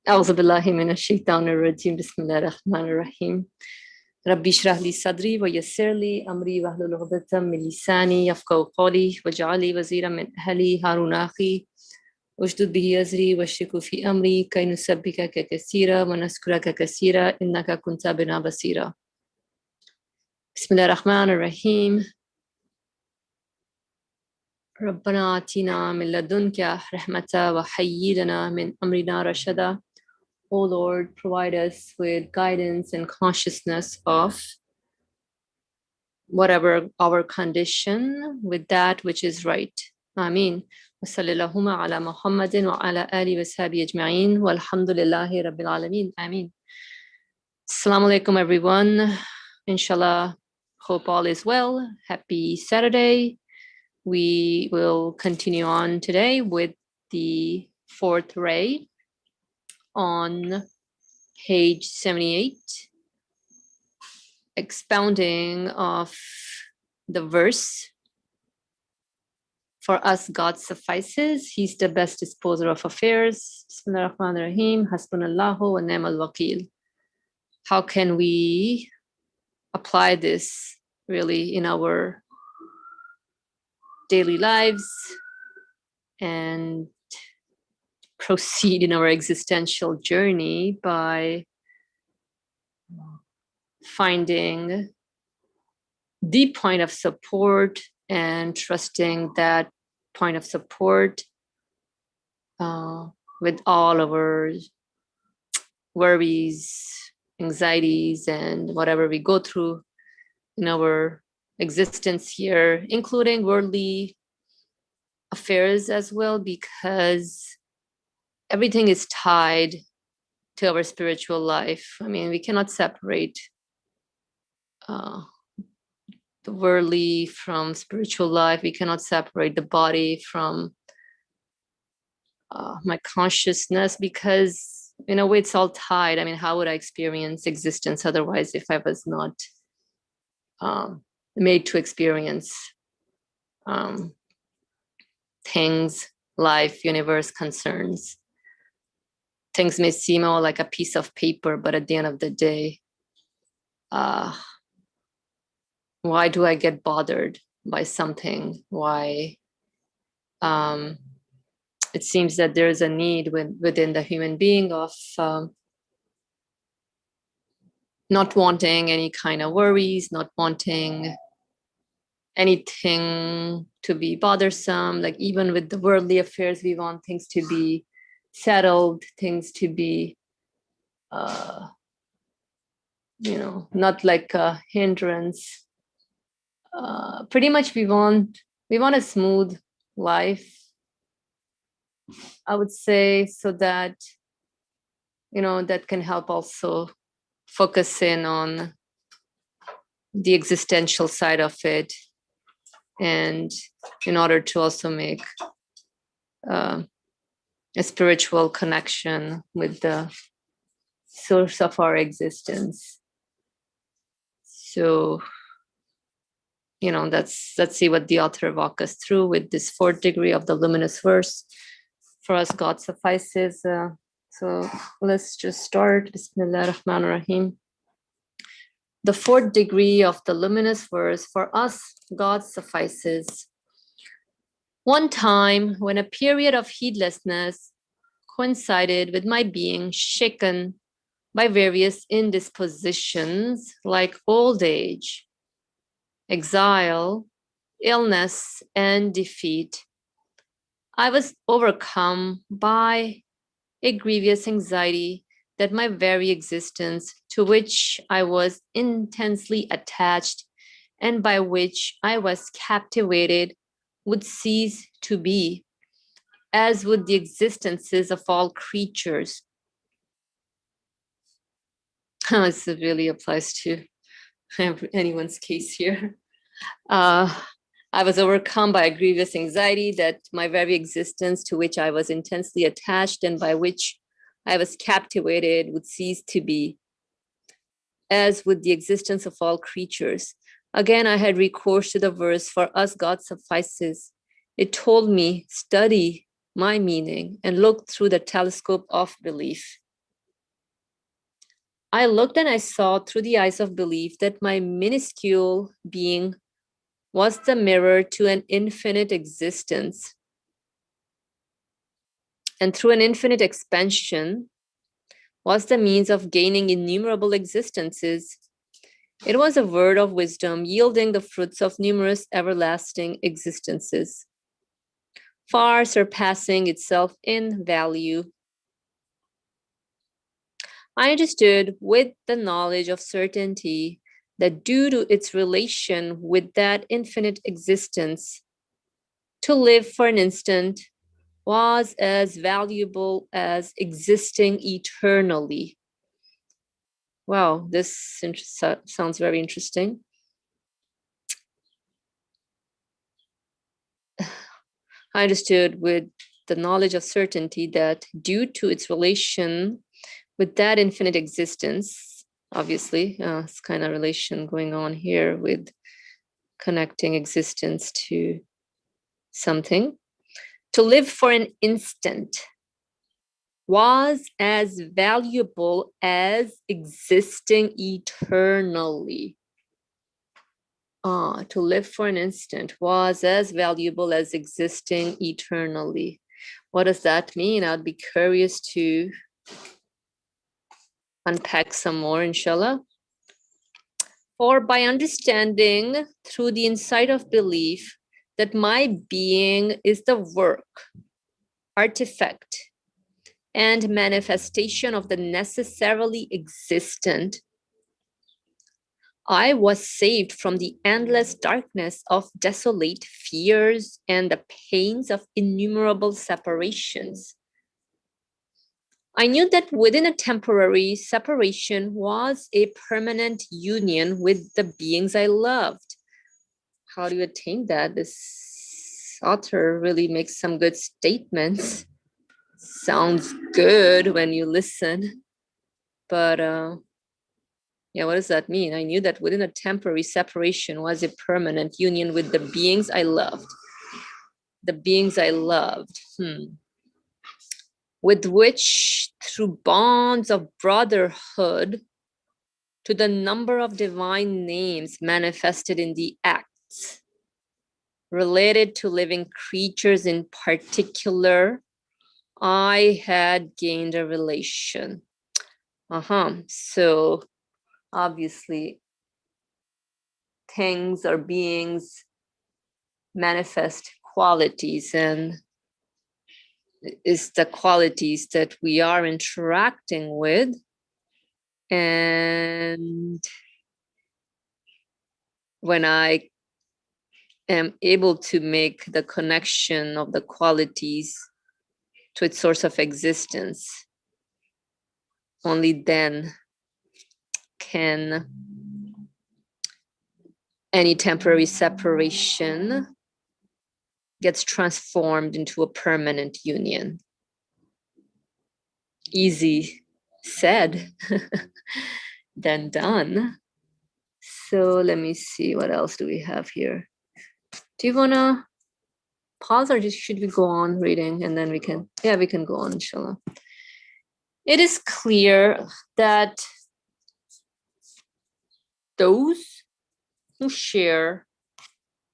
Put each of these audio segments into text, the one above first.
أعوذ بالله من الشيطان الرجيم بسم الله الرحمن الرحيم ربي اشرح لي صدري ويسر لي أمري واحلل عقدة من لساني يفقهوا قولي واجعل لي وزيرا من أهلي هارون أخي اشدد به أزري واشركه في أمري كي نسبحك كثيرا ونذكرك كثيرا إنك كنت بنا بصيرا بسم الله الرحمن الرحيم ربنا آتنا من لدنك رحمة وهيئ لنا من أمرنا رشدا. O Lord, provide us with guidance and consciousness of whatever our condition with that which is right. Ameen. وصلى اللهم على محمد وعلى آله وصحبه أجمعين والحمد لله رب العالمين. Ameen. Assalamu alaikum everyone. Inshallah, hope all is well. Happy Saturday. We will continue on today with the fourth ray on page 78, expounding of the verse, for us God suffices, he's the best disposer of affairs. Bismillah ar-Rahman ar-Rahim, hasbunallahu wa ni'mal wakil. How can we apply this really in our daily lives and proceed in our existential journey by finding the point of support and trusting that point of support with all of our worries, anxieties, and whatever we go through in our existence here, including worldly affairs as well, because everything is tied to our spiritual life. I mean, we cannot separate the worldly from spiritual life. We cannot separate the body from my consciousness, because in a way it's all tied. I mean, how would I experience existence otherwise if I was not made to experience things, life, universe, concerns? Things may seem all like a piece of paper, but at the end of the day, why do I get bothered by something? Why? It seems that there is a need within the human being of not wanting any kind of worries, not wanting anything to be bothersome. Like even with the worldly affairs, we want things to be settled, things to be, not like a hindrance. Pretty much we want a smooth life, I would say, so that that can help also focus in on the existential side of it, and in order to also make a spiritual connection with the source of our existence. So let's see what the author walk us through with this fourth degree of the luminous verse. For us God suffices. So let's just start. Bismillah ar-Rahman ar-Rahim. The fourth degree of the luminous verse, for us God suffices. One time when a period of heedlessness coincided with my being shaken by various indispositions like old age, exile, illness, and defeat, I was overcome by a grievous anxiety that my very existence, to which I was intensely attached and by which I was captivated, would cease to be, as would the existences of all creatures. This really applies to anyone's case here. I was overcome by a grievous anxiety that my very existence, to which I was intensely attached and by which I was captivated, would cease to be, as would the existence of all creatures. Again, I had recourse to the verse, for us God suffices. It told me, study my meaning and look through the telescope of belief. I looked and I saw through the eyes of belief that my miniscule being was the mirror to an infinite existence. And through an infinite expansion was the means of gaining innumerable existences. It was a word of wisdom, yielding the fruits of numerous everlasting existences, far surpassing itself in value. I understood with the knowledge of certainty that due to its relation with that infinite existence, to live for an instant was as valuable as existing eternally. Wow, this sounds very interesting. I understood with the knowledge of certainty that due to its relation with that infinite existence, obviously, it's kind of relation going on here with connecting existence to something. To live for an instant was as valuable as existing eternally. To live for an instant was as valuable as existing eternally. What does that mean? I'd be curious to unpack some more, inshallah. For by understanding through the insight of belief that my being is the work, artefact, and manifestation of the necessarily existent, I was saved from the endless darkness of desolate fears and the pains of innumerable separations. I knew that within a temporary separation was a permanent union with the beings I loved. How do you attain that? This author really makes some good statements. Sounds good when you listen, but yeah, what does that mean? I knew that within a temporary separation was a permanent union with the beings I loved. The beings I loved, with which, through bonds of brotherhood, to the number of divine names manifested in the acts, related to living creatures in particular, I had gained a relation. So obviously, things or beings manifest qualities, and is the qualities that we are interacting with. And when I am able to make the connection of the qualities to its source of existence, only then can any temporary separation gets transformed into a permanent union. Easy said than done. So let me see, what else do we have here? Do you want to pause, or just should we go on reading and then we can go on, inshallah. It is clear that those who share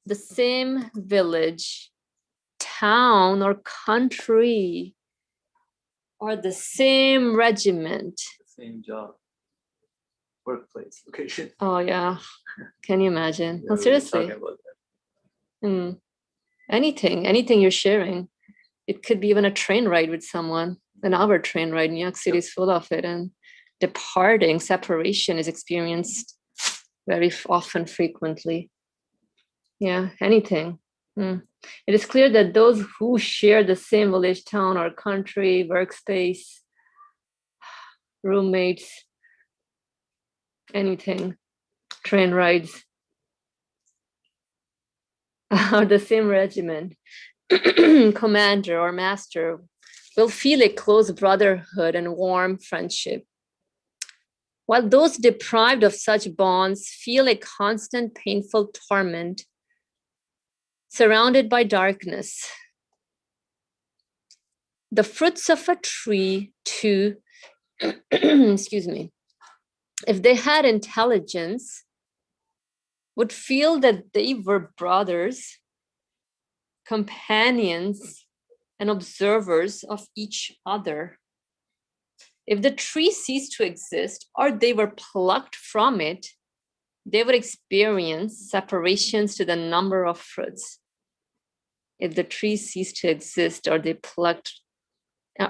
the same village, town, or country, or the same regiment, same job, workplace, location. Oh yeah, can you imagine? No, seriously. Anything you're sharing. It could be even a train ride with someone. An hour train ride. New York City is full of it, and departing, separation is experienced very often, frequently. Yeah, anything. It is clear that those who share the same village, town, or country, workspace, roommates, anything, train rides, or the same regiment, commander or master, will feel a close brotherhood and warm friendship. While those deprived of such bonds feel a constant painful torment, surrounded by darkness. The fruits of a tree, too, excuse me, if they had intelligence, would feel that they were brothers, companions, and observers of each other. If the tree ceased to exist or they were plucked from it, they would experience separations to the number of fruits. If the tree ceased to exist or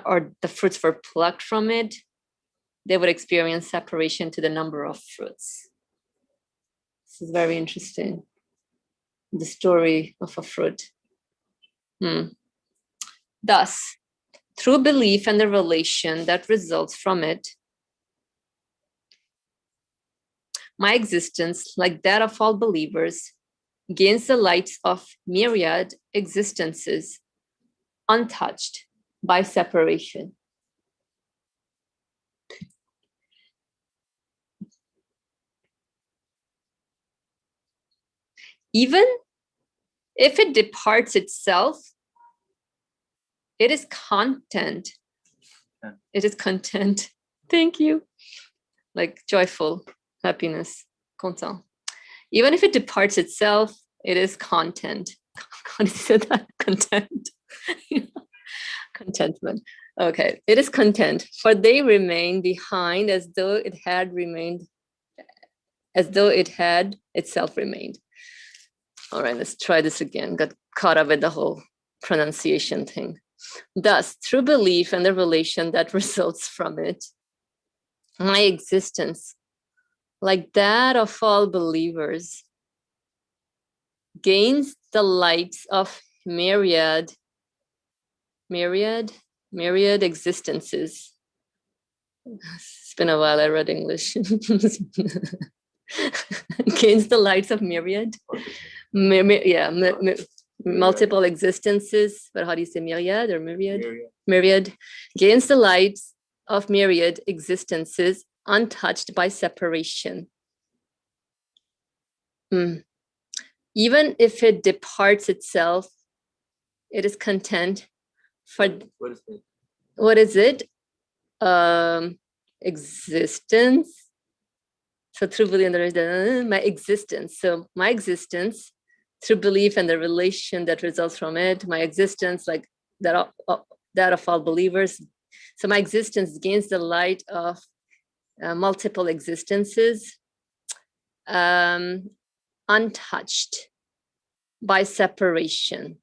or the fruits were plucked from it, they would experience separation to the number of fruits. This is very interesting. The story of a fruit. Thus, through belief and the relation that results from it, my existence, like that of all believers, gains the light of myriad existences, untouched by separation. Even if it departs itself, it is content. It is content. Thank you. Like joyful, happiness, content. Even if it departs itself, it is content. How did you say that? Content. Contentment. Okay, it is content, for they remain behind as though it had remained, as though it had itself remained. All right, let's try this again. Got caught up with the whole pronunciation thing. Thus, through belief and the relation that results from it, my existence, like that of all believers, gains the lights of myriad existences. It's been a while I read English. Gains the lights of myriad. Multiple existences. But how do you say myriad or myriad? Myriad. Gains the lights of myriad existences, untouched by separation. Even if it departs itself, it is content. For what is it? Existence. So through belief and my existence. So my existence, through belief and the relation that results from it, my existence, like that of all believers. So my existence gains the light of multiple existences, untouched by separation.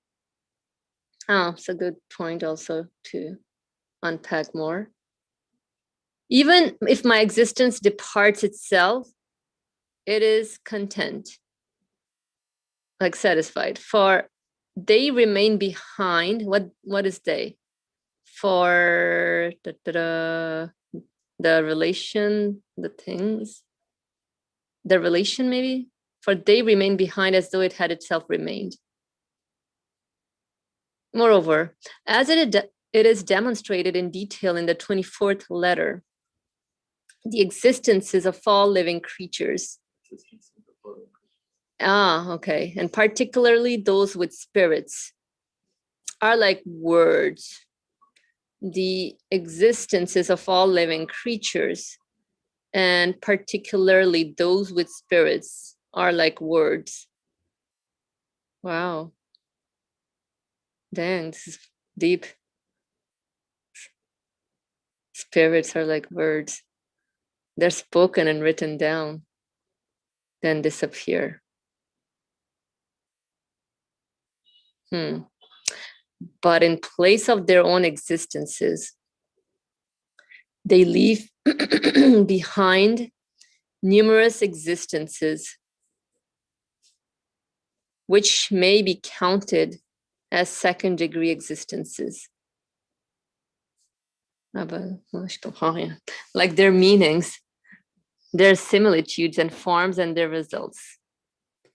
Oh, it's a good point also to unpack more. Even if my existence departs itself, it is content, like satisfied, for they remain behind. What is they? For the relation, the things, the relation maybe? For they remain behind as though it had itself remained. Moreover, as it is demonstrated in detail in the 24th letter, the existences of all living creatures. Okay. And particularly those with spirits are like words. The existences of all living creatures, and particularly those with spirits, are like words. Wow. Dang, this is deep. Spirits are like words. They're spoken and written down, then disappear. But in place of their own existences, they leave behind numerous existences, which may be counted as second-degree existences. Like their meanings, their similitudes and forms and their results.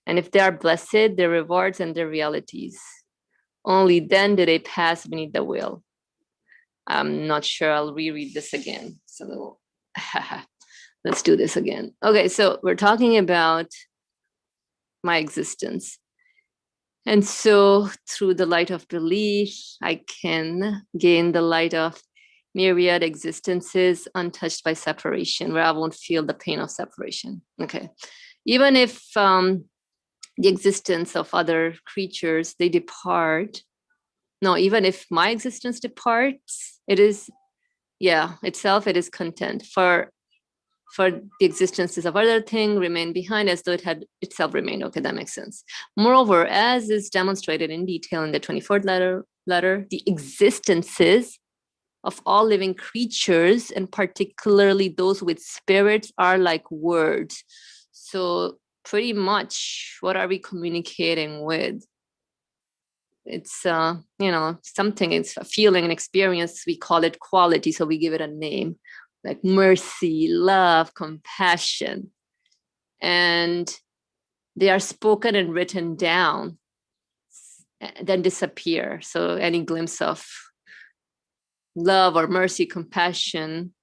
And if they are blessed, their rewards and their realities. Only then do they pass beneath the will. I'm not sure. I'll reread this again. So let's do this again. Okay, so we're talking about my existence. And so through the light of belief, I can gain the light of myriad existences untouched by separation, where I won't feel the pain of separation. Okay. Even if the existence of other creatures, they depart. No, even if my existence departs, it is, itself, it is content. For the existences of other thing remain behind as though it had itself remained. Okay, that makes sense. Moreover, as is demonstrated in detail in the 24th letter, the existences of all living creatures, and particularly those with spirits, are like words. So pretty much, what are we communicating with? It's something, it's a feeling, an experience. We call it quality, so we give it a name, like mercy, love, compassion. And they are spoken and written down, then disappear. So any glimpse of love or mercy, compassion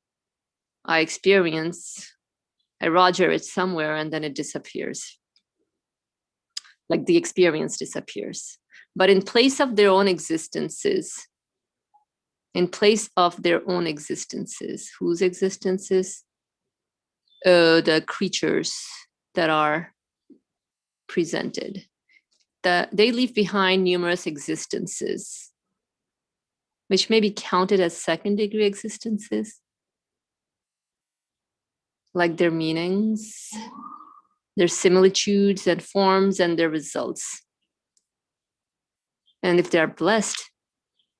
I experience, I roger it somewhere, and then it disappears. Like the experience disappears. But in place of their own existences, whose existences? The creatures that are presented. They leave behind numerous existences, which may be counted as second-degree existences, like their meanings, their similitudes and forms, and their results. And if they are blessed,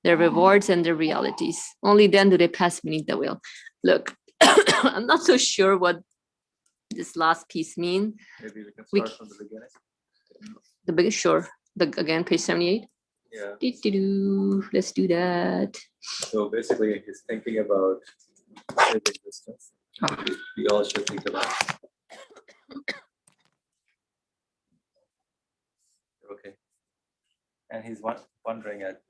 their rewards and their realities. Only then do they pass beneath the veil. Look, I'm not so sure what this last piece means. Maybe we can start from the beginning. The biggest, sure. Again, page 78. Yeah. Let's do that. So basically, he's thinking about his existence. We all should think about it. Okay. And he's wondering at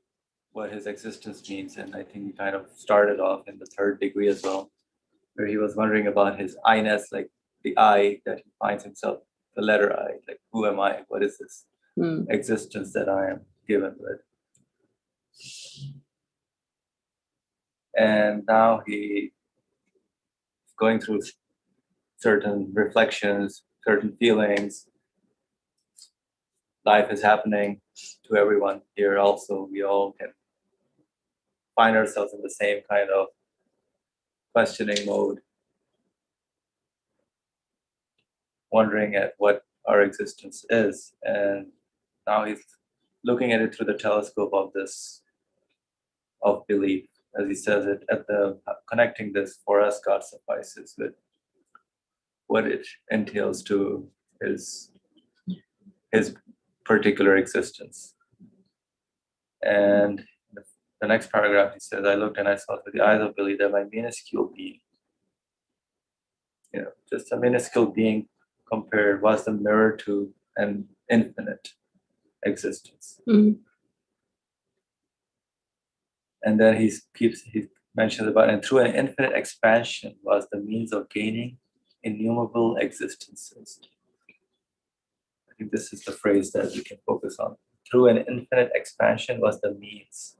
what his existence means. And I think he kind of started off in the third degree as well, where he was wondering about his I-ness, like the I that he finds himself, the letter I, like who am I? What is this existence that I am given with? And now he's going through certain reflections, certain feelings. Life is happening to everyone here also. We all can find ourselves in the same kind of questioning mode, wondering at what our existence is. And now he's looking at it through the telescope of belief, as he says it, connecting this for us, God suffices, with what it entails to his particular existence. And the next paragraph, he says, I looked and I saw through the eyes of belief that my minuscule being, just a minuscule being compared, was the mirror to an infinite existence. Mm-hmm. And then he mentions about, and through an infinite expansion was the means of gaining innumerable existences. I think this is the phrase that we can focus on. Through an infinite expansion was the means.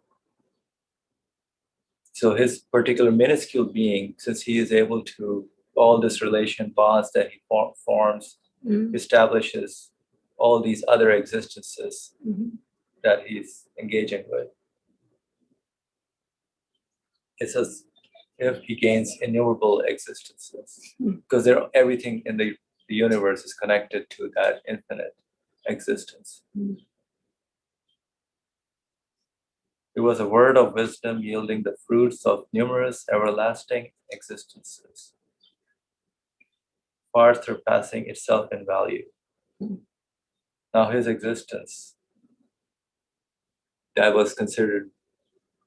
So his particular minuscule being, since he is able to, all this relation bonds that he forms, establishes all these other existences that he's engaging with. It says if he gains innumerable existences, because everything in the universe is connected to that infinite existence. It was a word of wisdom yielding the fruits of numerous everlasting existences, far surpassing itself in value. Now his existence, that was considered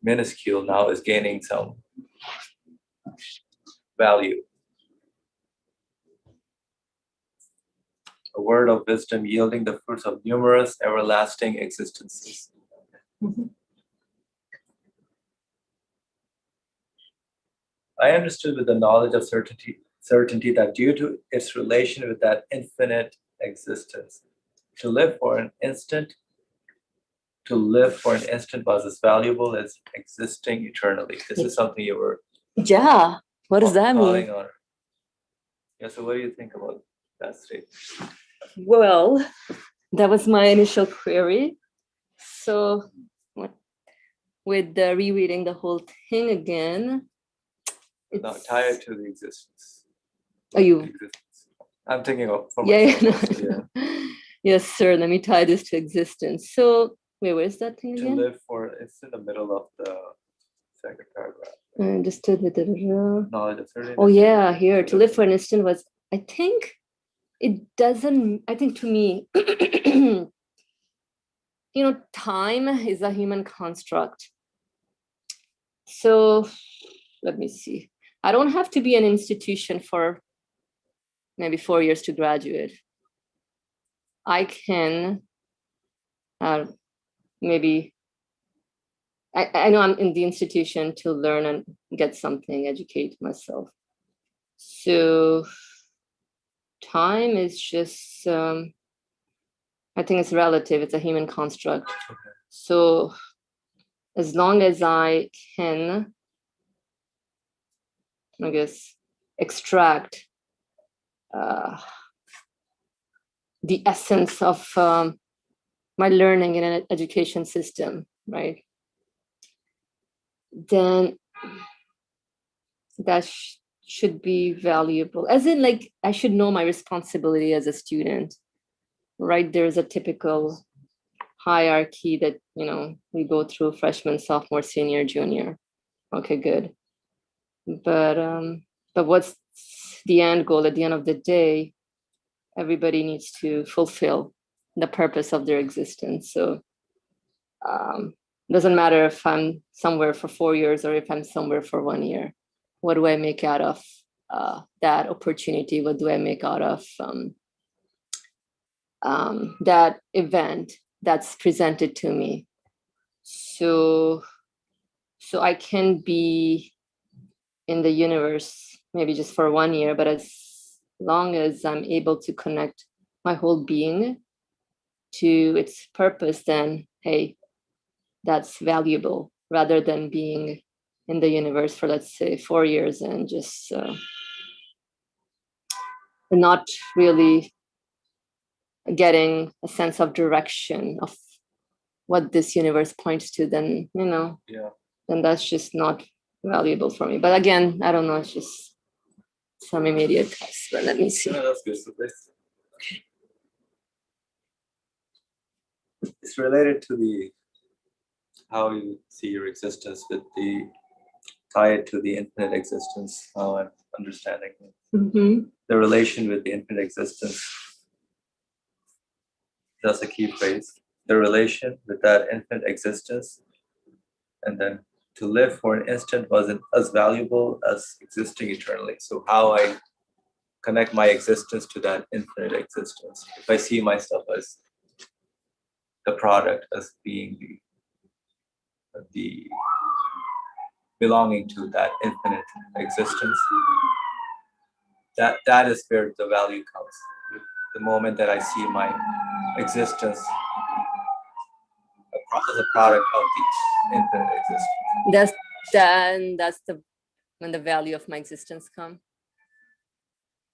minuscule, now is gaining some value. A word of wisdom yielding the fruits of numerous everlasting existences. I understood with the knowledge of certainty that due to its relation with that infinite existence, to live for an instant was as valuable as existing eternally. This is something you were Yeah. What does that calling mean? on. Yeah, so what do you think about that state? Well, that was my initial query. So with rereading the whole thing again, Now tie it to the existence. Are you? Existence. I'm thinking of for Yeah, myself. Yes, sir. Let me tie this to existence. So wait, where's that thing To again? live for, it's in the middle of the second paragraph. Understood with the Knowledge of certainty. oh yeah, here to live for an instant was, I think it doesn't, I think to me, time is a human construct. So let me see. I don't have to be an institution for maybe 4 years to graduate. I can maybe, I know I'm in the institution to learn and get something, educate myself. So time is just, I think it's relative. It's a human construct. Okay. So as long as I can, I guess, extract the essence of my learning in an education system, right? Then that should be valuable. As in, like, I should know my responsibility as a student, right? There's a typical hierarchy that, we go through: freshman, sophomore, senior, junior. Okay, good. But what's the end goal? At the end of the day, everybody needs to fulfill the purpose of their existence. So doesn't matter if I'm somewhere for 4 years or if I'm somewhere for 1 year. What do I make out of that opportunity? What do I make out of that event that's presented to me? So I can be in the universe maybe just for 1 year, but as long as I'm able to connect my whole being to its purpose, then hey, that's valuable, rather than being in the universe for, let's say, 4 years and just not really getting a sense of direction of what this universe points to. Then then that's just not valuable for me. But again, I don't know, it's just some immediate thoughts. But let me see. No, that's good. So it's related to the how you see your existence with the tie it to the infinite existence, how I'm understanding the relation with the infinite existence. That's a key phrase. The relation with that infinite existence, and then to live for an instant wasn't as valuable as existing eternally. So how I connect my existence to that infinite existence. If I see myself as the product, as being the belonging to that infinite existence, that is where the value comes. The moment that I see my existence as a product of the infinite existence. That's when the value of my existence come,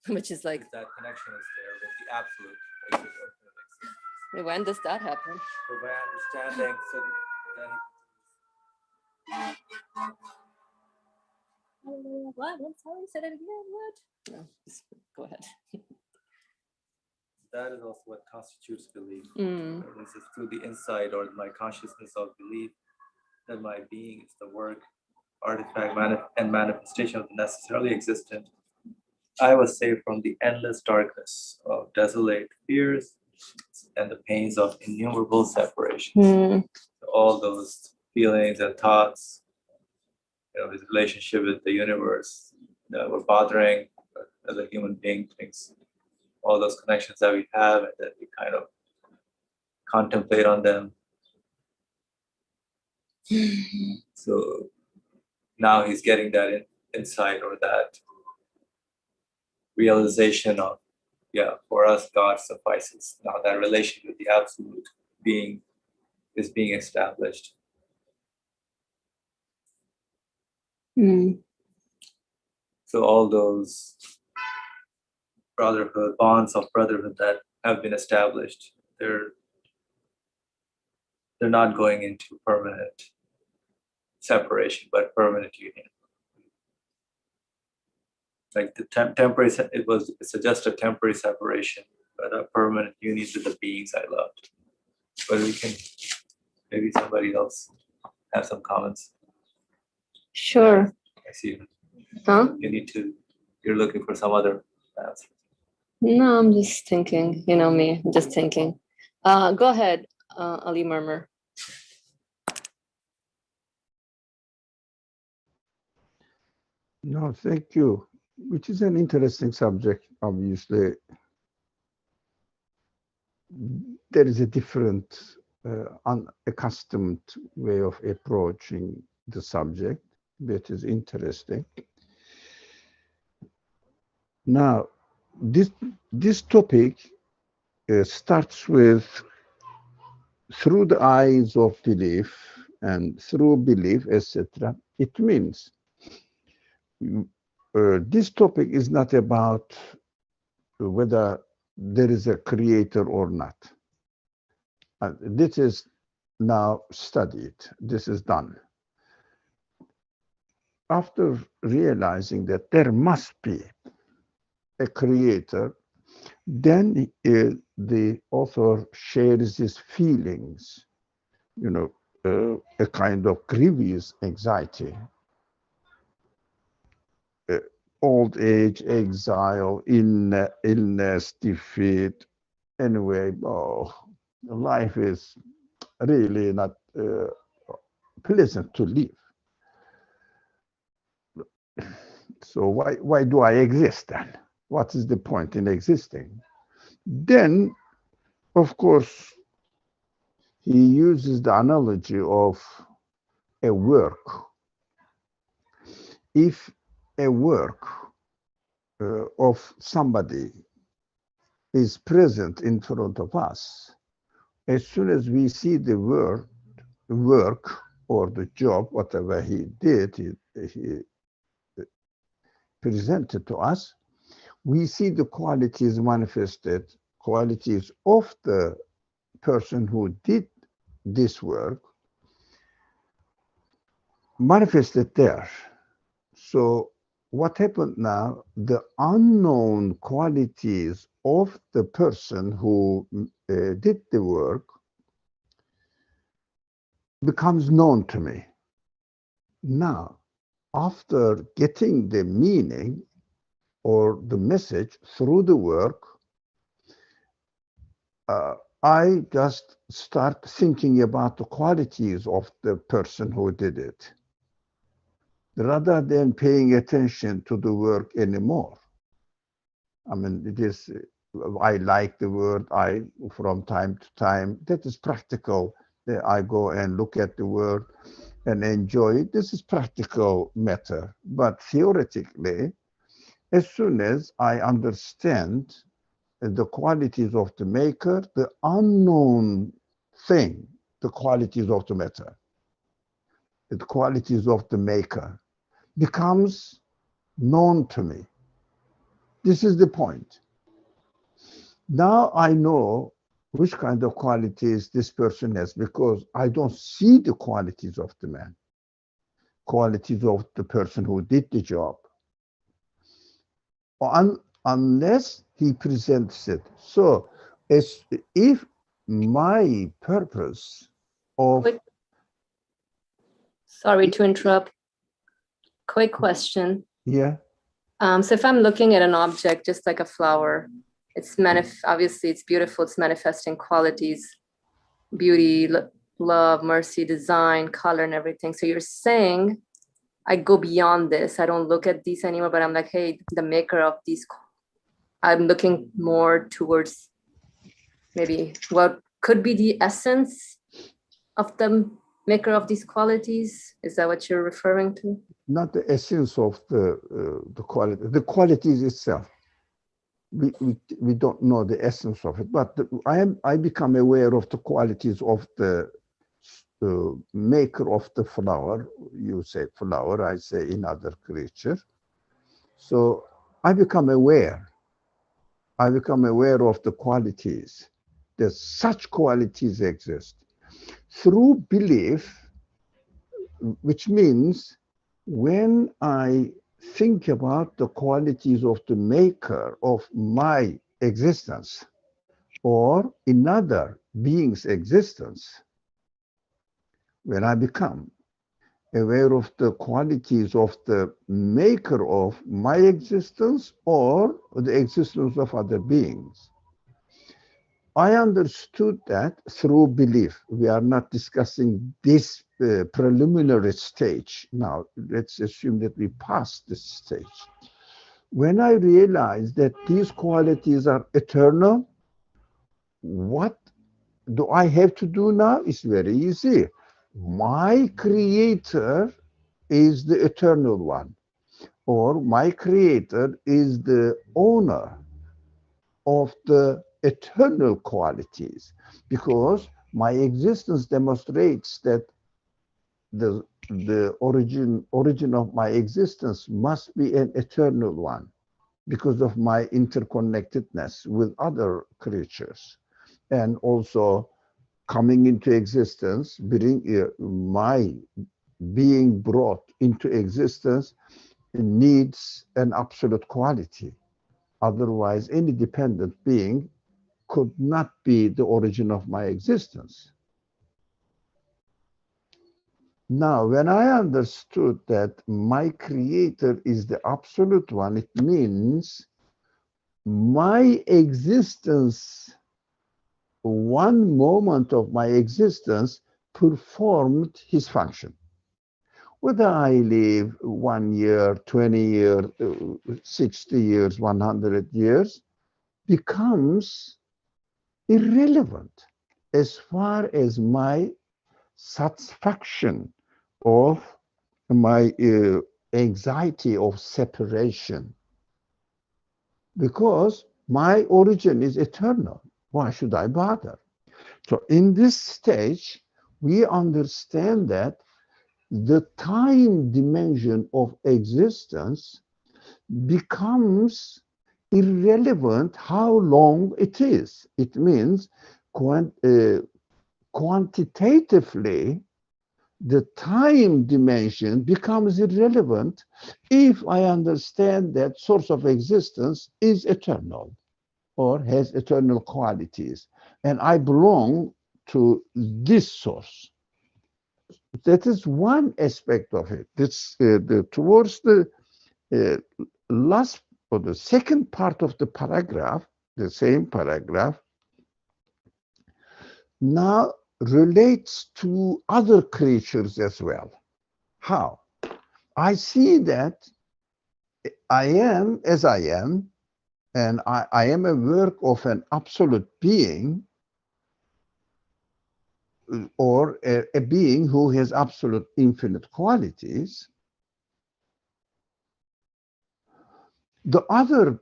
which is like that connection is there with the absolute existence. When does that happen? So by understanding, so then what? I'm sorry, say that again. What? No, just go ahead. That is also what constitutes belief. This is through the insight or my consciousness of belief that my being is the work, artifact, and manifestation of the necessarily existent. I was saved from the endless darkness of desolate fears and the pains of innumerable separations. All those feelings and thoughts, his relationship with the universe that were bothering as a human being, things, all those connections that we have, and that we kind of contemplate on them. So now he's getting that insight or that realization of, for us, God suffices. Now that relation with the absolute being is being established. So all those brotherhood, bonds of brotherhood that have been established, they're not going into permanent separation, but permanent union. Like the temporary, it's just a temporary separation, but a permanent union with the beings I loved. But we can, maybe somebody else have some comments. Sure. I see. Huh? You're looking for some other answer. No, I'm just thinking, you know me, I'm just thinking. Go ahead, Ali Murmur. No, thank you. Which is an interesting subject, obviously. There is a different, unaccustomed way of approaching the subject, which is interesting. Now, this topic starts with through the eyes of belief and through belief, etc. It means this topic is not about whether there is a creator or not. This is now studied. This is done. After realizing that there must be a creator, then the author shares his feelings, you know, a kind of grievous anxiety, old age, exile, illness, defeat. Anyway, life is really not pleasant to live. So why do I exist then? What is the point in existing? Then, of course, he uses the analogy of a work. If a work of somebody is present in front of us, as soon as we see the work or the job, whatever he did, he presented to us, we see the qualities manifested, qualities of the person who did this work manifested there. So what happened now, the unknown qualities of the person who did the work becomes known to me. Now, after getting the meaning or the message through the work, I just start thinking about the qualities of the person who did it, rather than paying attention to the work anymore. I mean, it is, I like the word, from time to time, that is practical. I go and look at the word and enjoy it. This is practical matter. But theoretically, as soon as I understand the qualities of the maker, the unknown thing, the qualities of the matter, the qualities of the maker, becomes known to me. This is the point. Now I know which kind of qualities this person has, because I don't see the qualities of the man, qualities of the person who did the job, unless he presents it. So as if my purpose of... Sorry to interrupt. Quick question. Yeah. So if I'm looking at an object, just like a flower, it's obviously it's beautiful, it's manifesting qualities, beauty, love, mercy, design, color, and everything. So you're saying I go beyond this. I don't look at these anymore, but I'm like, hey, the maker of these, I'm looking more towards maybe what could be the essence of the maker of these qualities. Is that what you're referring to? Not the essence of the quality, the qualities itself. We don't know the essence of it, but I become aware of the qualities of the maker of the flower. You say flower, I say another creature. So I become aware. I become aware of the qualities, that such qualities exist. Through belief, which means when I think about the qualities of the maker of my existence or another being's existence, when I become aware of the qualities of the maker of my existence or the existence of other beings, I understood that through belief. We are not discussing this preliminary stage. Now, let's assume that we passed this stage. When I realized that these qualities are eternal, what do I have to do now? It's very easy. My creator is the eternal one, or my creator is the owner of the eternal qualities, because my existence demonstrates that the origin of my existence must be an eternal one because of my interconnectedness with other creatures, and also coming into existence, my being brought into existence needs an absolute quality. Otherwise, any dependent being could not be the origin of my existence. Now, when I understood that my creator is the absolute one, it means my existence, one moment of my existence, performed his function. Whether I live 1 year, 20 years, 60 years, 100 years, becomes irrelevant as far as my satisfaction of my anxiety of separation, because my origin is eternal. Why should I bother? So in this stage, we understand that the time dimension of existence becomes irrelevant how long it is. It means quantitatively, the time dimension becomes irrelevant if I understand that source of existence is eternal or has eternal qualities, and I belong to this source. That is one aspect of it. Towards the uh, last or the second part of the paragraph, the same paragraph, now relates to other creatures as well. How? I see that I am as I am, and I am a work of an absolute being, or a being who has absolute infinite qualities. The other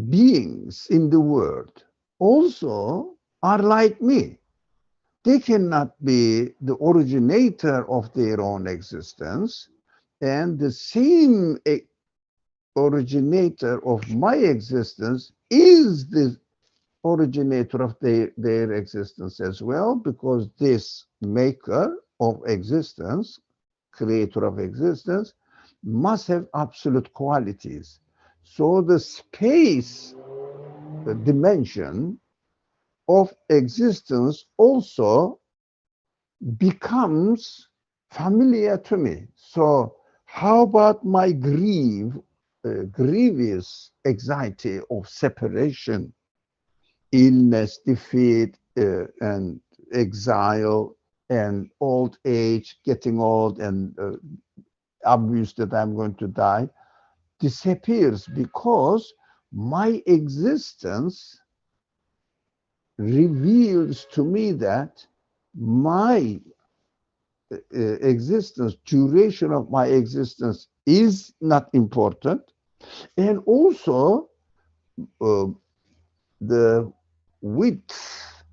beings in the world also are like me. They cannot be the originator of their own existence, and the same originator of my existence is the originator of their existence as well, because this maker of existence, creator of existence, must have absolute qualities. So the space dimension of existence also becomes familiar to me. So how about my grievous anxiety of separation, illness, defeat, and exile, and old age, getting old, and obvious that I'm going to die, disappears because my existence reveals to me that my existence, duration of my existence is not important, and also uh, the width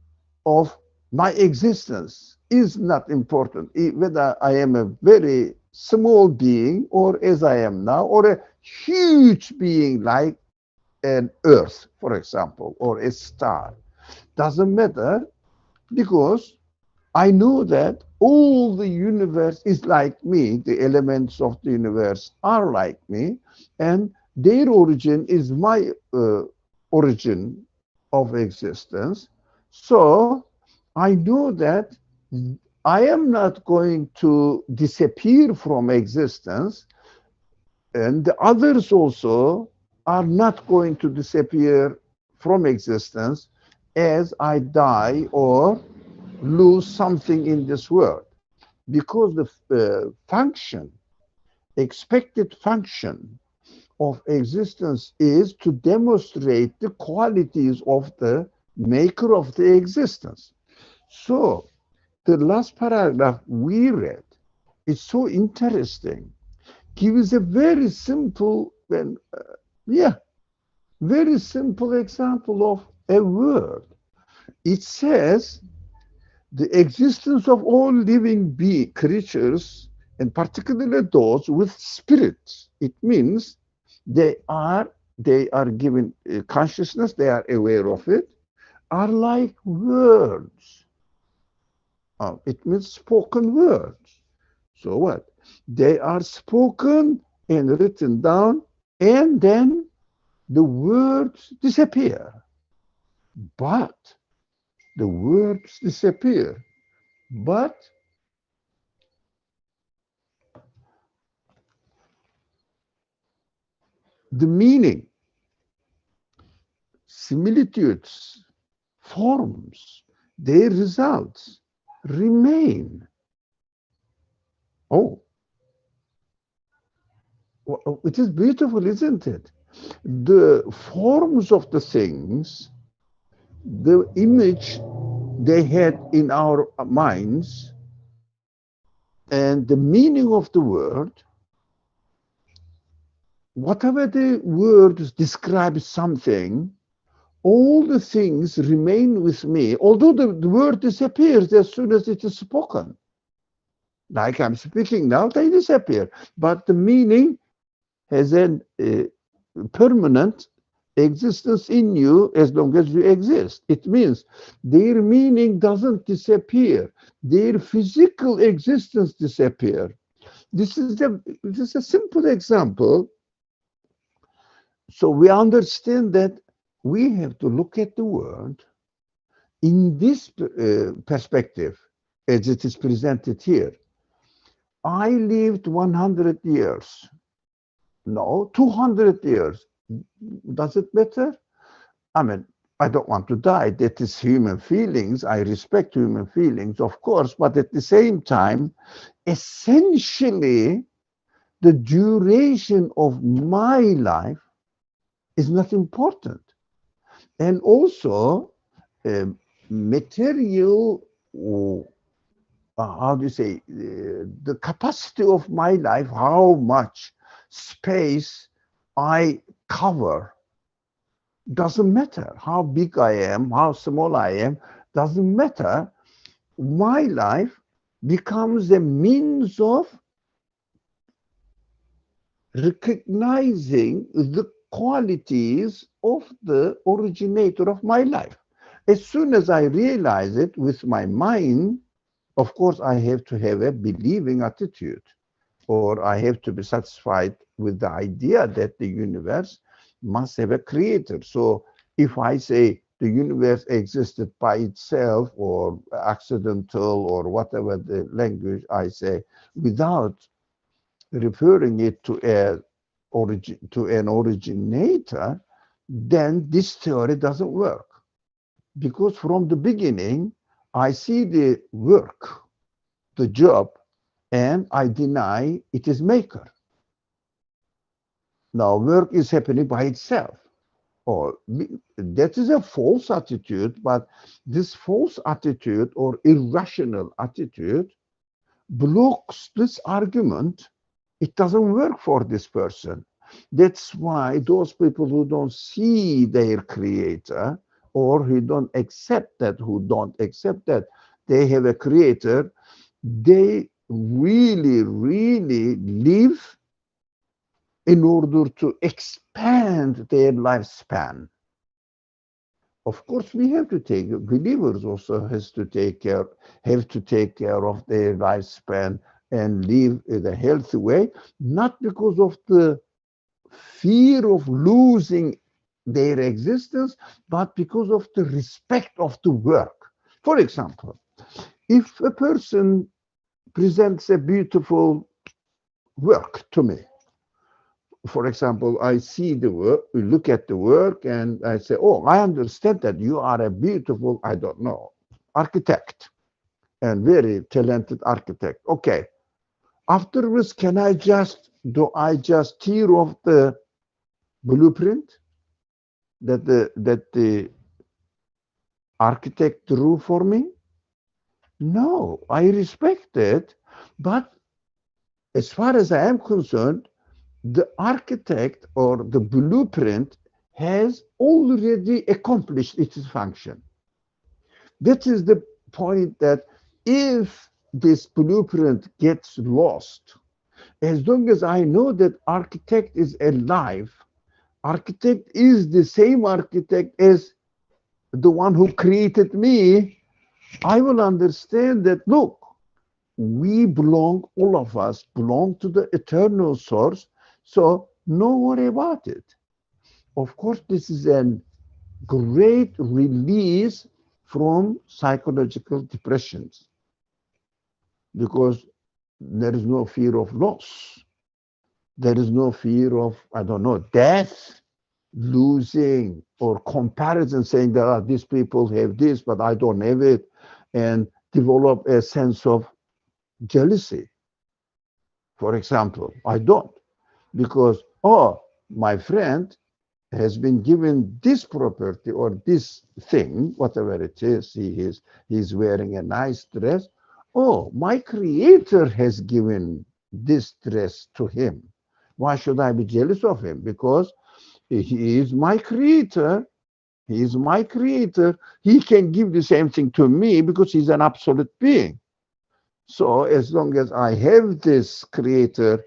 of my existence is not important. Whether I am a very small being, or as I am now, or a huge being like an earth, for example, or a star. Doesn't matter, because I know that all the universe is like me. The elements of the universe are like me, and their origin is my origin of existence. So I know that I am not going to disappear from existence, and the others also are not going to disappear from existence as I die or lose something in this world, because the function, expected function of existence is to demonstrate the qualities of the maker of the existence. So the last paragraph we read is so interesting, gives a very simple and yeah, very simple example of a word. It says the existence of all living creatures, and particularly those with spirits. It means they are given consciousness, they are aware of it, are like words. It means spoken words. So what? They are spoken and written down, and then the words disappear. But the words disappear. But the meaning, similitudes, forms, their results remain. Oh, it is beautiful, isn't it? The forms of the things, the image they had in our minds, and the meaning of the word, whatever the words describe something, all the things remain with me, although the word disappears as soon as it is spoken. Like I'm speaking now, they disappear. But the meaning has a permanent existence in you as long as you exist. It means their meaning doesn't disappear. Their physical existence disappear. This is a simple example. So we understand that we have to look at the world in this perspective as it is presented here. I lived 100 years. No, 200 years. Does it matter? I mean, I don't want to die. That is human feelings. I respect human feelings, of course, but at the same time, essentially, the duration of my life is not important. And also, material, how do you say, the capacity of my life, how much space I cover, doesn't matter. How big I am, how small I am, doesn't matter. My life becomes a means of recognizing the qualities of the originator of my life. As soon as I realize it with my mind, of course, I have to have a believing attitude, or I have to be satisfied with the idea that the universe must have a creator. So if I say the universe existed by itself, or accidental, or whatever the language I say, without referring it to an originator, then this theory doesn't work. Because from the beginning, I see the work, the job, and I deny it is maker. Now, work is happening by itself. Or that is a false attitude, but this false attitude or irrational attitude blocks this argument. It doesn't work for this person. That's why those people who don't see their creator, or who don't accept that they have a creator, they really, really live in order to expand their lifespan. Of course, we have to take, believers also have to take care of their lifespan and live in a healthy way, not because of the fear of losing their existence, but because of the respect of the work. For example, if a person presents a beautiful work to me, for example, I see the work, we look at the work, and I say, oh, I understand that you are a beautiful, I don't know, architect, and very talented architect. Okay. Afterwards, do I just tear off the blueprint that the architect drew for me? No, I respect it, but as far as I am concerned, the architect or the blueprint has already accomplished its function. That is the point, that if this blueprint gets lost, as long as I know that architect is alive, architect is the same architect as the one who created me, I will understand that, look, we belong, all of us belong to the eternal source, so no worry about it. Of course, this is a great release from psychological depressions, because there is no fear of loss. There is no fear of, I don't know, death, losing, or comparison, saying that these people have this, but I don't have it, and develop a sense of jealousy. For example, I don't, because, oh, my friend has been given this property or this thing, whatever it is, he's wearing a nice dress. Oh, my creator has given this dress to him. Why should I be jealous of him? Because he is my creator. He is my creator. He can give the same thing to me because he's an absolute being. So as long as I have this creator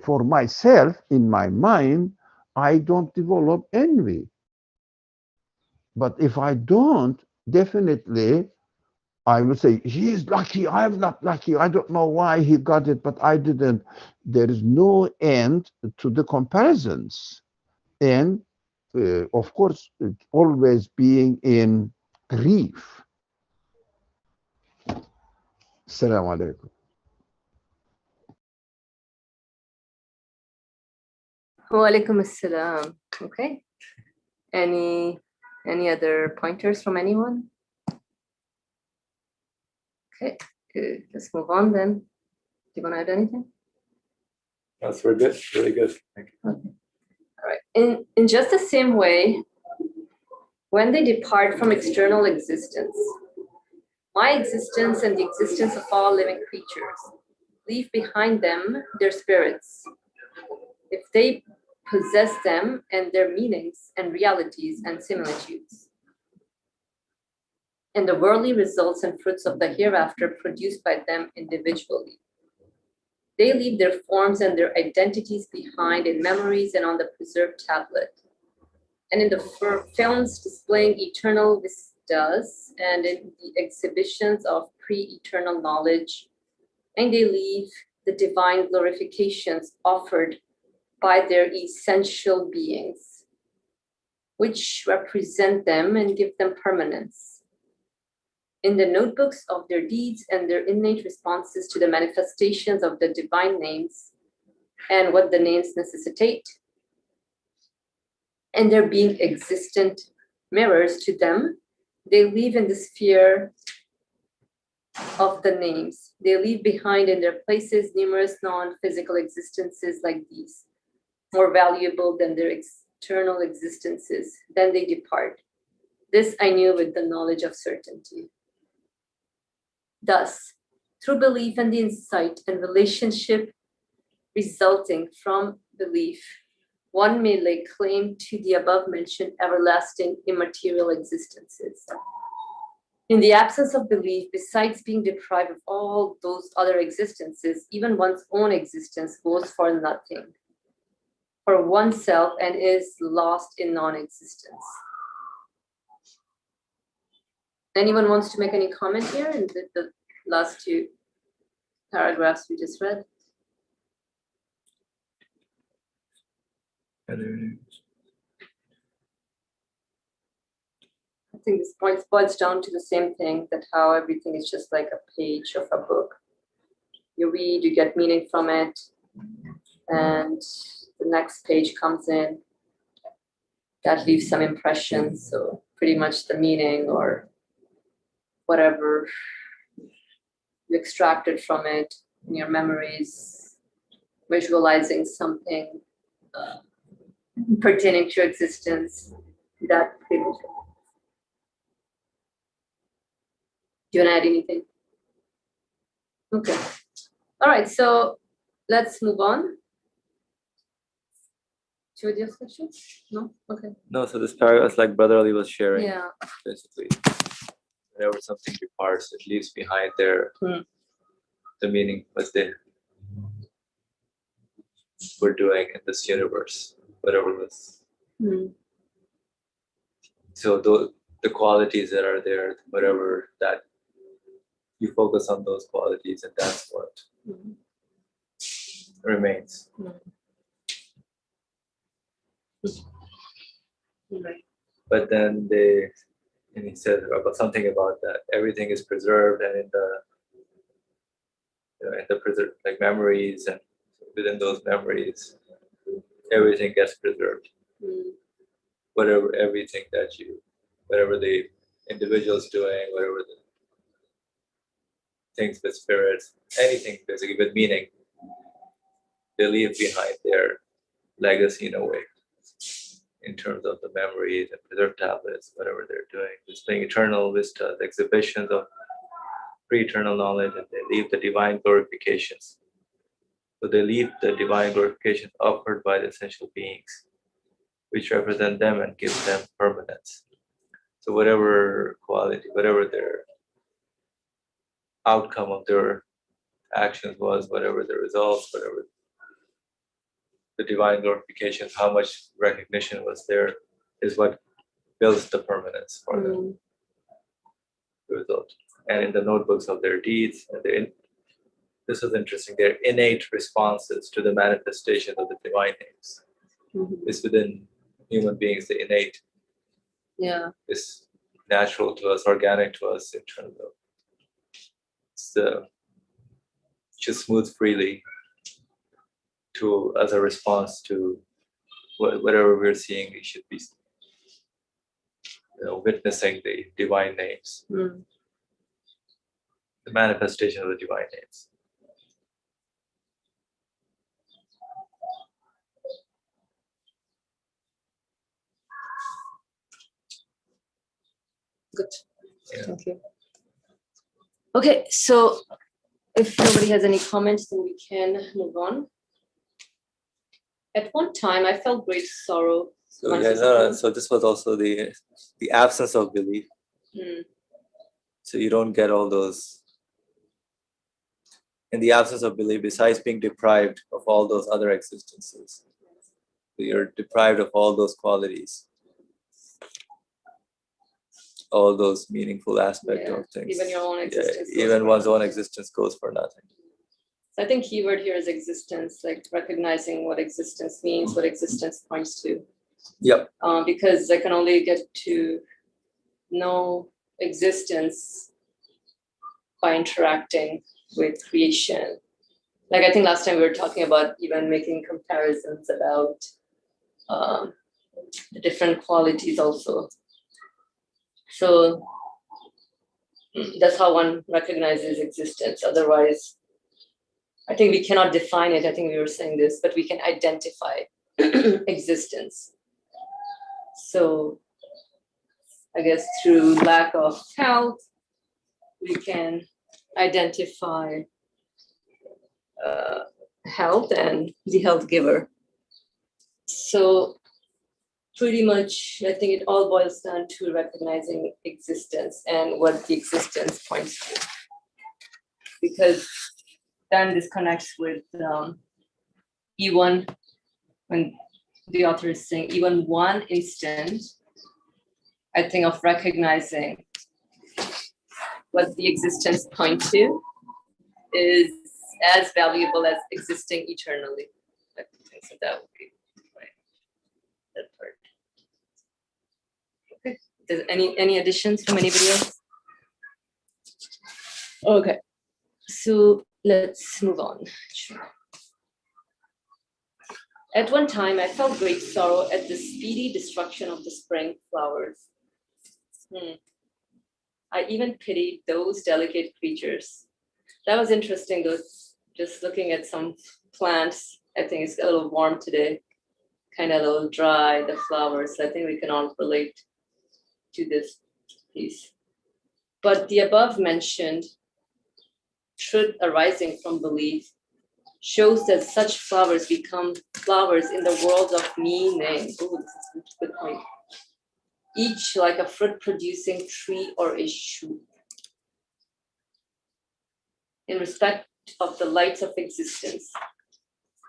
for myself in my mind, I don't develop envy. But if I don't, definitely I will say, he is lucky, I'm not lucky. I don't know why he got it, but I didn't. There is no end to the comparisons. And of course, always being in grief. Assalamu alaikum. Wa alaikum assalam. Okay. Any other pointers from anyone? Okay, good. Let's move on then. Do you want to add anything? That's very good. Really good. Thank you. Okay. All right. In just the same way, when they depart from external existence, my existence and the existence of all living creatures leave behind them their spirits. If they possess them and their meanings and realities and similitudes, and the worldly results and fruits of the hereafter produced by them individually. They leave their forms and their identities behind in memories and on the preserved tablet, and in the films displaying eternal vistas, and in the exhibitions of pre-eternal knowledge, and they leave the divine glorifications offered by their essential beings, which represent them and give them permanence. In the notebooks of their deeds and their innate responses to the manifestations of the divine names and what the names necessitate, and their being existent mirrors to them, they leave in the sphere of the names. They leave behind in their places numerous non-physical existences like these, more valuable than their external existences. Then they depart. This I knew with the knowledge of certainty. Thus, through belief and the insight and relationship resulting from belief, one may lay claim to the above-mentioned everlasting immaterial existences. In the absence of belief, besides being deprived of all those other existences, even one's own existence goes for nothing, for oneself, and is lost in non-existence. Anyone wants to make any comment here in the last two paragraphs we just read? I think this point boils down to the same thing, that how everything is just like a page of a book. You read, you get meaning from it, and the next page comes in. That leaves some impressions, so pretty much the meaning or whatever you extracted from it in your memories, visualizing something pertaining to existence, that pretty much. Do you want to add anything? Okay. All right, so let's move on to the discussion. No? Okay. No, so this paragraph is like Brother Ali was sharing. Yeah. Basically, whenever something departs, it leaves behind there the meaning what they were doing in this universe, whatever it was. So the qualities that are there, whatever that you focus on those qualities, and that's what remains. Right. But then he said about something about that everything is preserved, and in the preserved like memories, and within those memories, everything gets preserved. Whatever the individual's doing, whatever the things with spirits, anything basically with meaning, they leave behind their legacy in a way, in terms of the memories and preserved tablets, whatever they're doing, displaying eternal vistas, exhibitions of pre-eternal knowledge, and they leave the divine glorifications. So they leave the divine glorifications offered by the essential beings, which represent them and give them permanence. So whatever quality, whatever their outcome of their actions was, whatever the results, whatever the divine glorification, how much recognition was there, is what builds the permanence for them. The result. And in the notebooks of their deeds, this is interesting, their innate responses to the manifestation of the divine names. Is within human beings, the innate is natural to us, organic to us, in terms of just move freely as a response to whatever we're seeing. We should be witnessing the divine names, the manifestation of the divine names. Good. Yeah. Thank you. Okay, so if nobody has any comments, then we can move on. At one time, I felt great sorrow. So this was also the absence of belief. So you don't get all those. In the absence of belief, besides being deprived of all those other existences, you're deprived of all those qualities, all those meaningful aspects of things. Even your own existence. Even one's own existence goes for nothing. I think keyword here is existence, like recognizing what existence means, what existence points to. Yep. Because I can only get to know existence by interacting with creation. Like I think last time we were talking about even making comparisons about the different qualities also. So that's how one recognizes existence. Otherwise, I think we cannot define it. I think we were saying this, but we can identify existence. So I guess through lack of health, we can identify health and the health giver. So pretty much, I think it all boils down to recognizing existence and what the existence points to. Because then this connects with even when the author is saying even one instant, I think of recognizing what the existence points to is as valuable as existing eternally. I think so that would be that part. Okay. Does any additions from anybody else? Okay. So let's move on. Sure. At one time, I felt great sorrow at the speedy destruction of the spring flowers. I even pitied those delicate creatures. That was interesting, though, just looking at some plants. I think it's a little warm today, kind of a little dry, the flowers. I think we can all relate to this piece. But the above mentioned truth arising from belief shows that such flowers become flowers in the world of meaning. Oh, this is a good point. Each like a fruit-producing tree or a shoot. In respect of the lights of existence,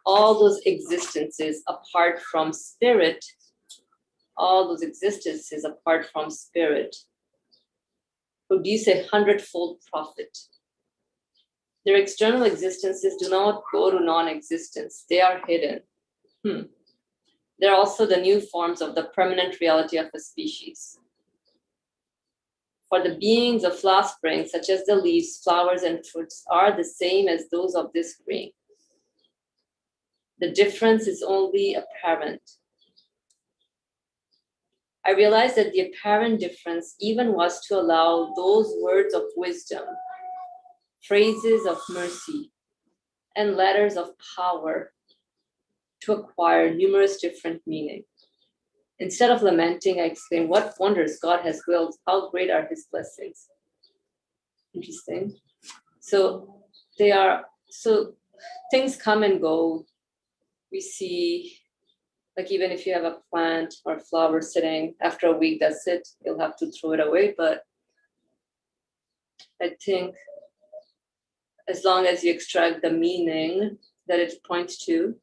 all those existences apart from spirit, produce 100-fold profit. Their external existences do not go to non-existence. They are hidden. They're also the new forms of the permanent reality of a species. For the beings of last spring, such as the leaves, flowers, and fruits, are the same as those of this spring. The difference is only apparent. I realized that the apparent difference even was to allow those words of wisdom, phrases of mercy, and letters of power to acquire numerous different meanings. Instead of lamenting, I exclaimed, "What wonders God has willed, how great are his blessings." Interesting. So things come and go. We see, like even if you have a plant or a flower sitting, after a week, that's it. You'll have to throw it away. But I think as long as you extract the meaning that it points to,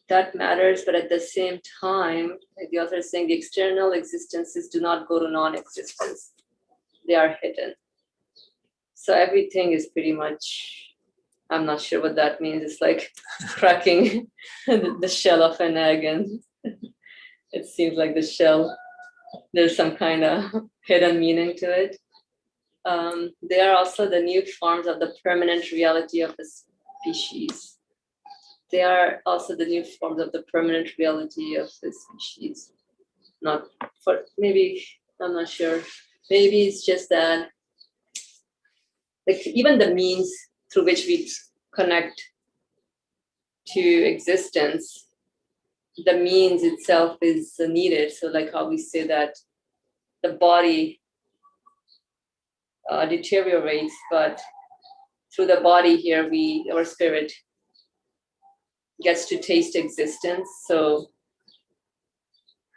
that matters. But at the same time, like the author is saying, the external existences do not go to non-existence. They are hidden. So everything is pretty much, I'm not sure what that means. It's like cracking the shell of an egg, and it seems like the shell, there's some kind of hidden meaning to it. They are also the new forms of the permanent reality of the species. They are also the new forms of the permanent reality of the species. Not for, maybe, I'm not sure. Maybe it's just that, like even the means through which we connect to existence, the means itself is needed. So like how we say that the body deteriorates, but through the body here, our spirit gets to taste existence. So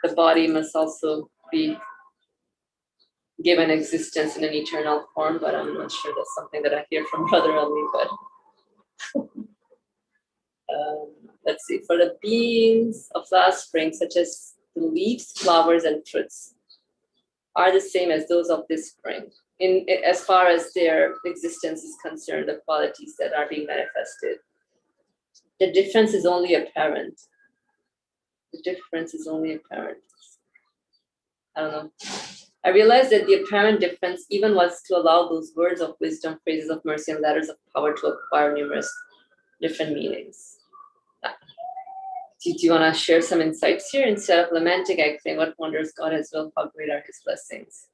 the body must also be given existence in an eternal form, but I'm not sure that's something that I hear from Brother Ali, but let's see. For the beings of last spring, such as the leaves, flowers, and fruits, are the same as those of this spring. As far as their existence is concerned, the qualities that are being manifested. The difference is only apparent. The difference is only apparent. I don't know. I realized that the apparent difference even was to allow those words of wisdom, phrases of mercy, and letters of power to acquire numerous different meanings. Do you want to share some insights here? Instead of lamenting, I claim, "What wonders God has willed, how great are his blessings."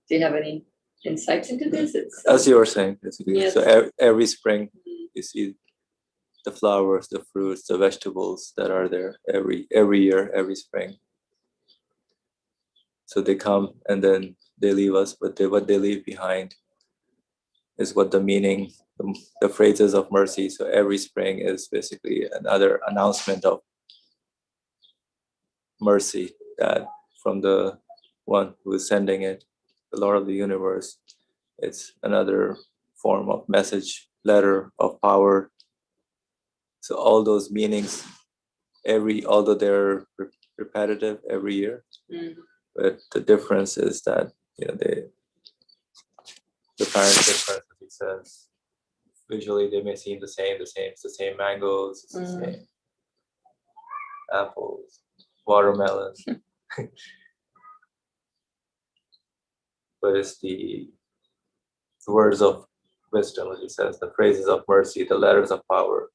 Do you have any insights into this? As you were saying, basically. Yes. So every spring, you see the flowers, the fruits, the vegetables that are there every year, every spring. So they come and then they leave us, but what they leave behind is what the meaning, the phrases of mercy. So every spring is basically another announcement of mercy that from the one who is sending it, the Lord of the universe. It's another form of message, letter of power. So all those meanings, although they're repetitive every year, but the difference is that the apparent difference, as he says, visually they may seem the same. It's the same mangoes, it's the same apples, watermelon, but it's the words of wisdom, as he says, the phrases of mercy, the letters of power.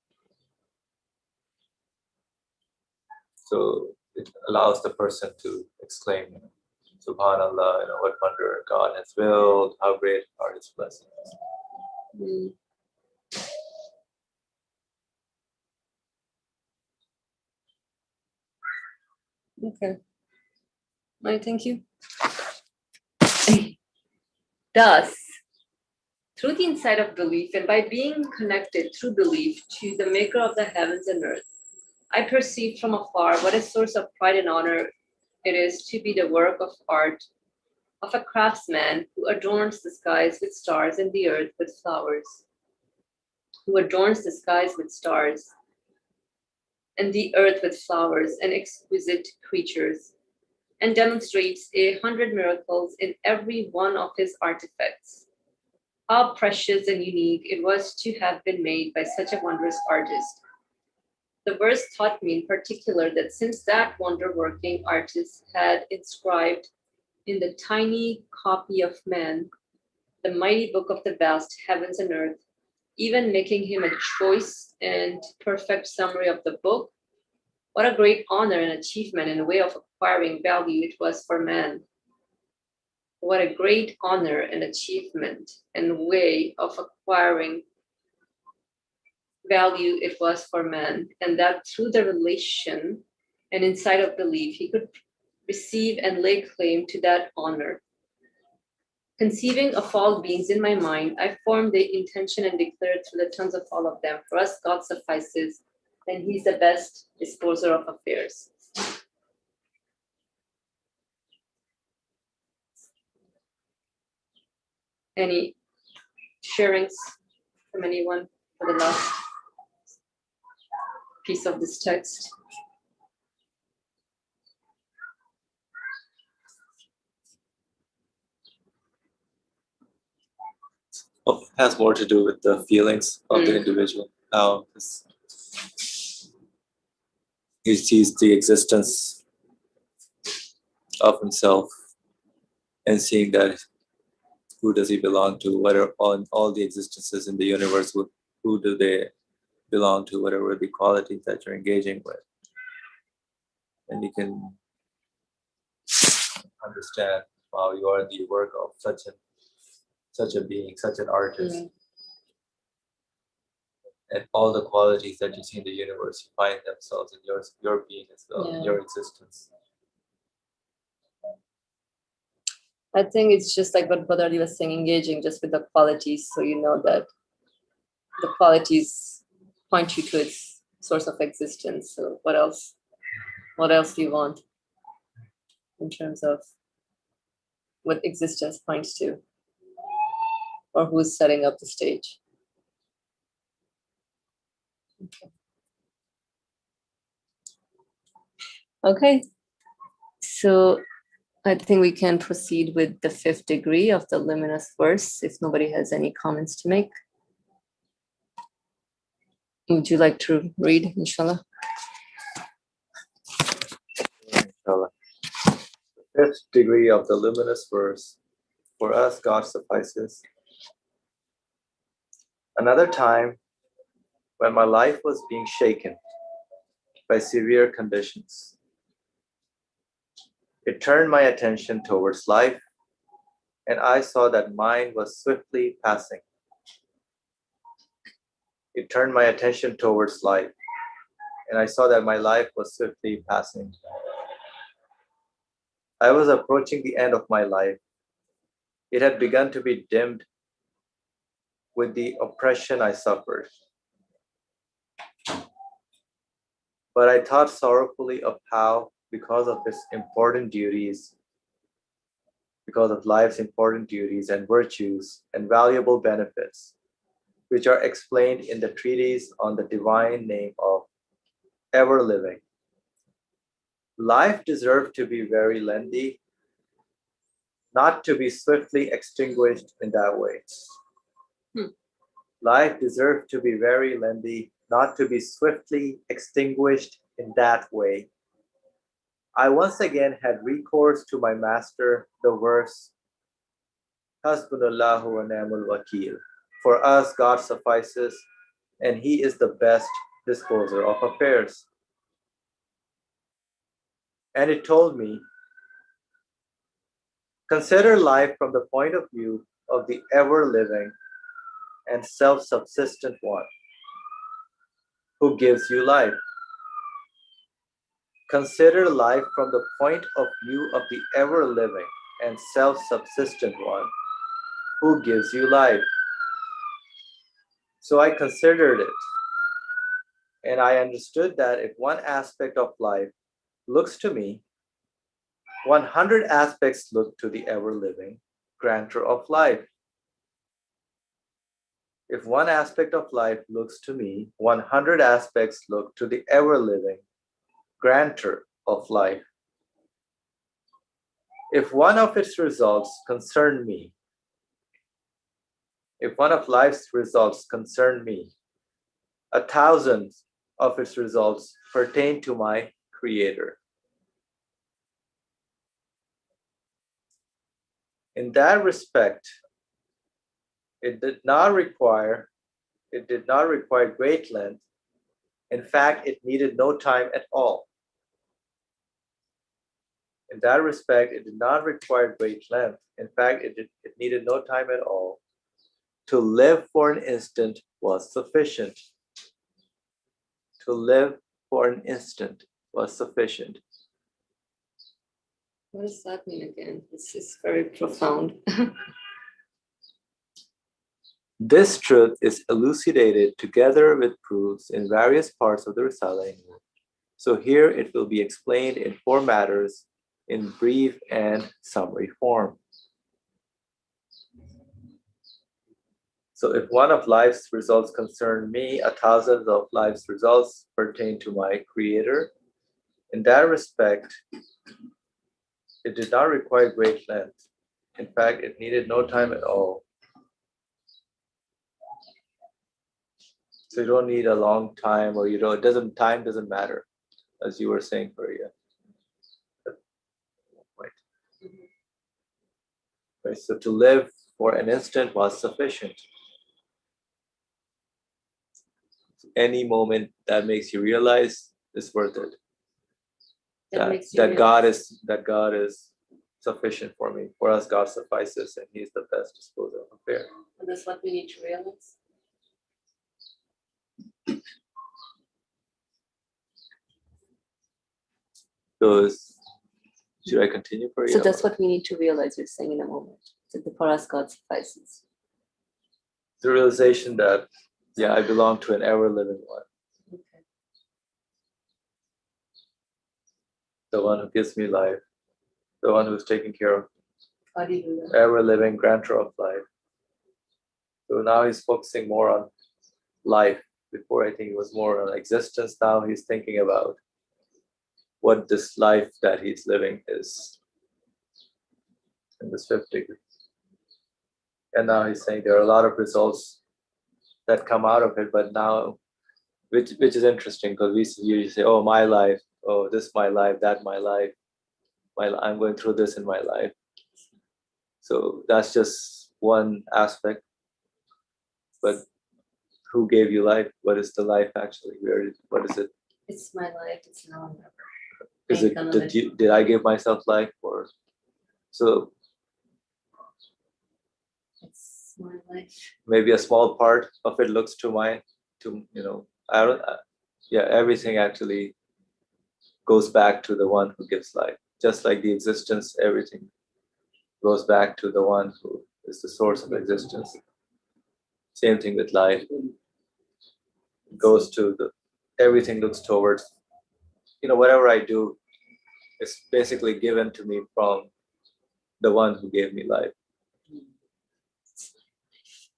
So it allows the person to exclaim, Subhanallah, what wonder God has willed, how great are his blessings. Okay. Thank you. Thus, through the insight of belief and by being connected through belief to the maker of the heavens and earth, I perceive from afar what a source of pride and honor it is to be the work of art of a craftsman who adorns the skies with stars and the earth with flowers, who adorns the skies with stars and the earth with flowers and exquisite creatures, and demonstrates 100 miracles in every one of his artifacts. How precious and unique it was to have been made by such a wondrous artist. The verse taught me in particular that since that wonder-working artist had inscribed in the tiny copy of man the mighty book of the vast heavens and earth, even making him a choice and perfect summary of the book, what a great honor and achievement in a way of acquiring value it was for man. What a great honor and achievement and way of acquiring value it was for man, and that through the relation and insight of belief, he could receive and lay claim to that honor. Conceiving of all beings in my mind, I formed the intention and declared through the tongues of all of them, for us God suffices, and he's the best disposer of affairs. Any sharings from anyone for the last piece of this text? It has more to do with the feelings of the individual. How he sees the existence of himself and seeing that who does he belong to, what are all the existences in the universe, who do they belong to, whatever the qualities that you're engaging with. And you can understand, wow, you are the work of such a being, such an artist. And all the qualities that you see in the universe, you find themselves in your being as well, in your existence. I think it's just like what Brother Ali was saying, engaging just with the qualities, so you know that the qualities point you to its source of existence. So what else do you want in terms of what existence points to, or who's setting up the stage? Okay. So I think we can proceed with the 5th degree of the luminous verse if nobody has any comments to make. Would you like to read, inshallah? Inshallah. The 5th degree of the luminous verse. For us, God suffices. Another time, when my life was being shaken by severe conditions, it turned my attention towards life, and I saw that mine was swiftly passing. It turned my attention towards life, and I saw that my life was swiftly passing. I was approaching the end of my life. It had begun to be dimmed with the oppression I suffered. But I thought sorrowfully of how because of its important duties, because of life's important duties and virtues and valuable benefits, which are explained in the treatise on the divine name of ever living. Life deserved to be very lengthy, not to be swiftly extinguished in that way. Life deserved to be very lengthy, not to be swiftly extinguished in that way. I once again had recourse to my master, the verse, Hasbunallahu wa ni'mal wakil. For us, God suffices, and He is the best disposer of affairs. And it told me, consider life from the point of view of the ever-living and self-subsistent one who gives you life. Consider life from the point of view of the ever-living and self-subsistent one who gives you life. So I considered it, and I understood that if one aspect of life looks to me, 100 aspects look to the ever-living grantor of life. If one aspect of life looks to me, 100 aspects look to the ever-living grantor of life. If one of its results concern me, if one of life's results concern me, 1,000 of its results pertain to my Creator. In that respect, it did not require great length. In fact, it needed no time at all. In that respect, it did not require great length. In fact, it needed no time at all. To live for an instant was sufficient. To live for an instant was sufficient. What does that mean again? This is very profound. This truth is elucidated together with proofs in various parts of the Risala. So here it will be explained in 4 matters in brief and summary form. So if one of life's results concern me, 1,000 of life's results pertain to my Creator. In that respect, it did not require great length. In fact, it needed no time at all. So you don't need a long time, or time doesn't matter, as you were saying, Faria. Right. So to live for an instant was sufficient. Any moment that makes you realize is worth it. That God is sufficient for me. For us, God suffices, and He's the best disposer of affairs. And that's what we need to realize. So should I continue, Faria? So that's what we need to realize, you're saying in a moment. That for us, God suffices. The realization that, I belong to an ever-living one. Okay. The one who gives me life. The one who's taking care of How do you do that? ever-living grantor of life. So now he's focusing more on life. Before, I think it was more on existence. Now he's thinking about what this life that he's living is in this 5th degree. And now he's saying there are a lot of results that come out of it, but now, which is interesting, because we usually say, oh, my life, oh, this my life, that my life, I'm going through this in my life. So that's just one aspect. But who gave you life? What is the life actually? What is it? It's my life, it's now and ever. Is it did I give myself life, or so? It's my life. Maybe a small part of it looks everything actually goes back to the one who gives life. Just like the existence, everything goes back to the one who is the source of existence. Same thing with life. It goes to everything looks towards, whatever I do, It's basically given to me from the one who gave me life.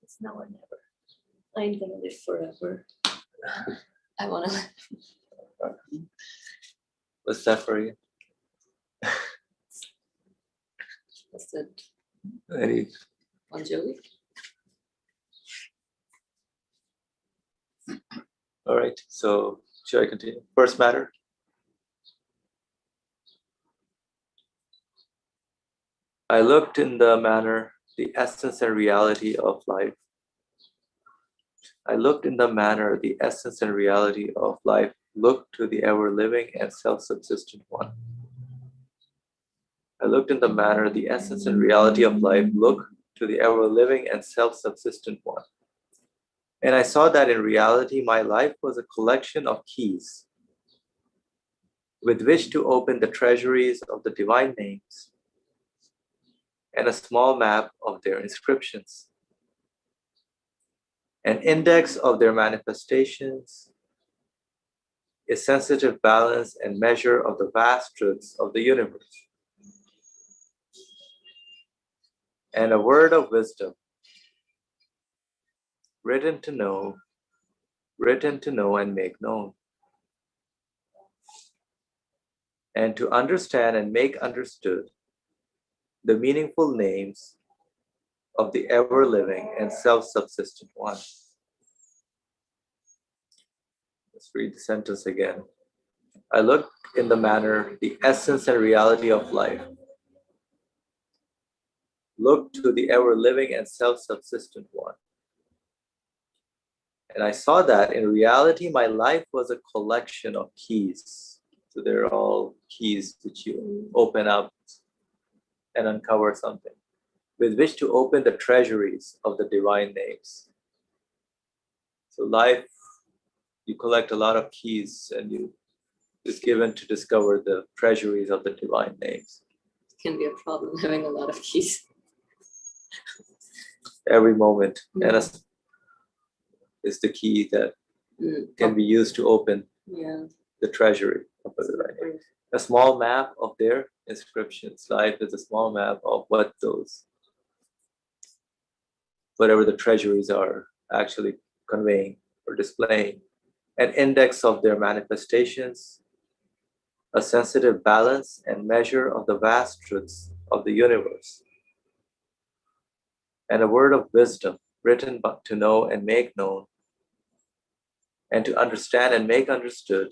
It's now or never. I'm gonna live forever. I wanna live. What's that for you? What's it? Any Anjali? All right, so should I continue? First matter. I looked in the manner, the essence and reality of life. I looked in the manner, the essence and reality of life. Looked to the ever-living and self-subsistent one. I looked in the manner, the essence and reality of life. Look to the ever-living and self-subsistent one. And I saw that in reality, my life was a collection of keys with which to open the treasuries of the divine names and a small map of their inscriptions, an index of their manifestations, a sensitive balance and measure of the vast truths of the universe, and a word of wisdom written to know and make known, and to understand and make understood the meaningful names of the ever-living and self-subsistent one. Let's read the sentence again. I looked in the manner, the essence and reality of life. Look to the ever-living and self-subsistent one. And I saw that in reality, my life was a collection of keys. So they're all keys which you open up and uncover something, with which to open the treasuries of the divine names. So life, you collect a lot of keys and you is given to discover the treasuries of the divine names. It can be a problem having a lot of keys. Every moment. And is the key that can be used to open the treasury of the divine names. A small map of their inscriptions. Life is a small map of what those, whatever the treasuries are actually conveying or displaying. An index of their manifestations, a sensitive balance and measure of the vast truths of the universe, and a word of wisdom written to know and make known, and to understand and make understood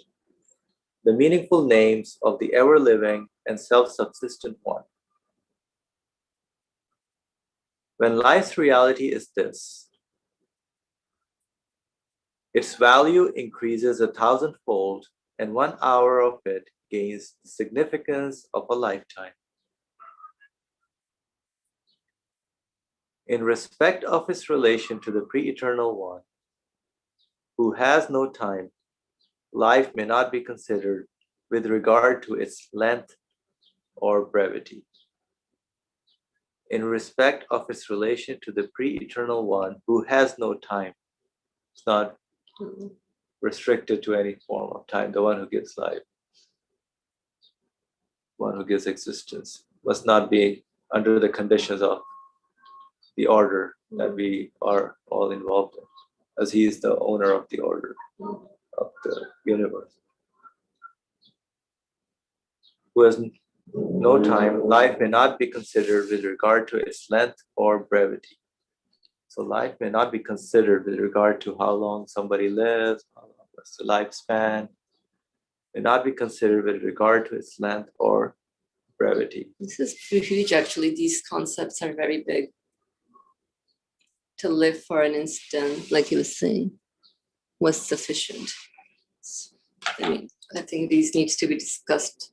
the meaningful names of the ever-living and self-subsistent one. When life's reality is this, its value increases 1,000-fold, and 1 hour of it gains the significance of a lifetime. In respect of its relation to the pre-eternal one, who has no time, life may not be considered with regard to its length or brevity. In respect of its relation to the pre-eternal one, who has no time, it's not restricted to any form of time, the one who gives life, one who gives existence, must not be under the conditions of the order that we are all involved in, as he is the owner of the order of the universe. Who has no time, life may not be considered with regard to its length or brevity. So life may not be considered with regard to how long somebody lives, what's the lifespan, may not be considered with regard to its length or brevity. This is huge, actually. These concepts are very big. To live for an instant, like he was saying, was sufficient. I mean, I think these needs to be discussed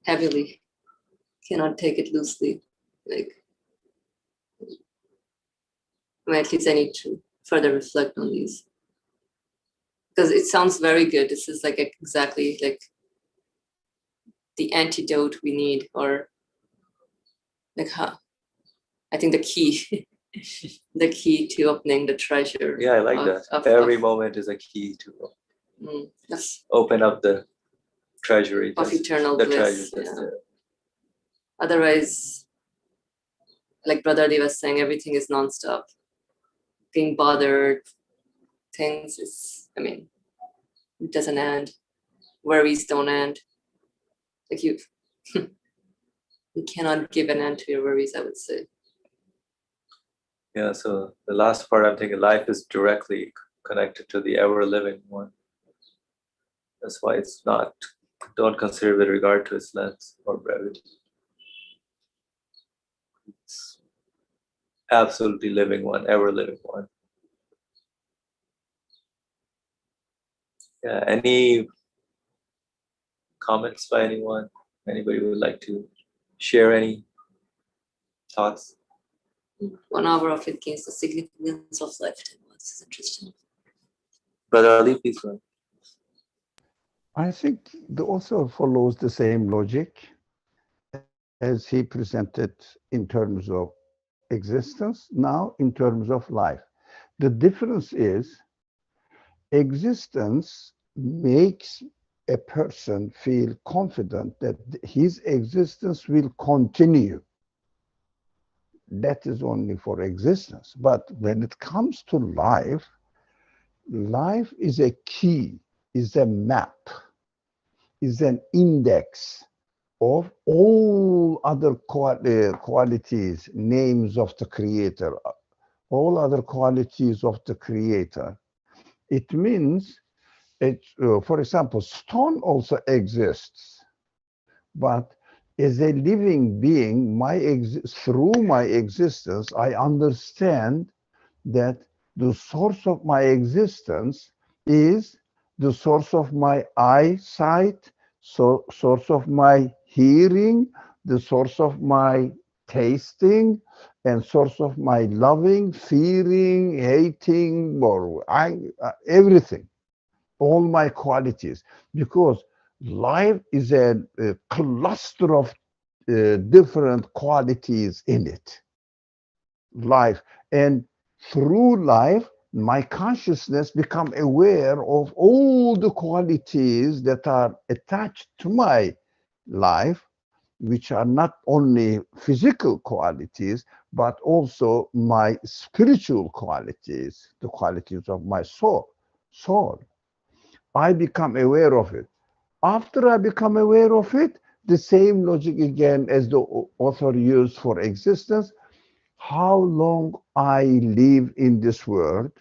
heavily. Cannot take it loosely. Like, I mean, at least I need to further reflect on these. Because it sounds very good. This is like exactly like the antidote we need, or like I think the key. The key to opening the treasure. Yeah, I like that. Every moment is a key to yes. open up the treasury. Of eternal the bliss. treasure that's Yeah. there. Otherwise, like Brother Adi was saying, everything is nonstop. Being bothered, things is, I mean, it doesn't end. Worries don't end. Like you cannot give an end to your worries, I would say. Yeah, so the last part I'm thinking, life is directly connected to the ever-living one. That's why it's not, don't consider with regard to its length or brevity. It's absolutely living one, ever-living one. Yeah, any comments by anyone? Anybody would like to share any thoughts? 1 hour of it gains the significance of lifetime. This is interesting. Brother Ali, please go ahead. I think the author follows the same logic as he presented in terms of existence, now in terms of life. The difference is existence makes a person feel confident that his existence will continue. That is only for existence. But when it comes to life, life is a key, is a map, is an index of all other qualities, names of the Creator, all other qualities of the Creator. It means, for example, stone also exists, but as a living being, through my existence, I understand that the source of my existence is the source of my eyesight, source of my hearing, the source of my tasting, and source of my loving, fearing, hating, or everything, all my qualities. Because life is a cluster of different qualities in it. Life. And through life, my consciousness become aware of all the qualities that are attached to my life, which are not only physical qualities, but also my spiritual qualities, the qualities of my soul. I become aware of it. After I become aware of it, the same logic again as the author used for existence, how long I live in this world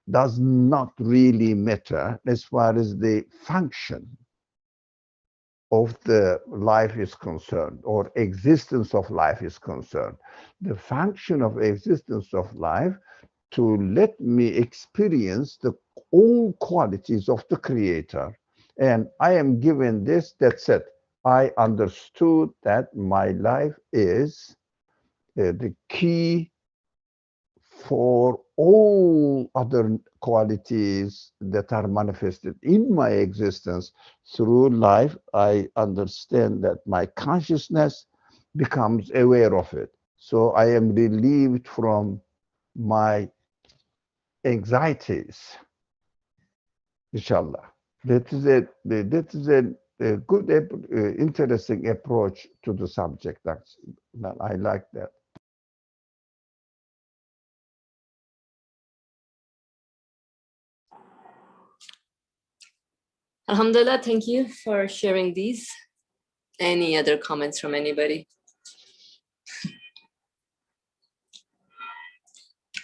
does not really matter as far as the function of the life is concerned, or existence of life is concerned. The function of existence of life to let me experience the all qualities of the Creator. And I am given this, that's it. I understood that my life is the key for all other qualities that are manifested in my existence. Through life, I understand that my consciousness becomes aware of it. So I am relieved from my anxieties, inshallah. That is a good, interesting approach to the subject. I like that. Alhamdulillah, thank you for sharing these. Any other comments from anybody?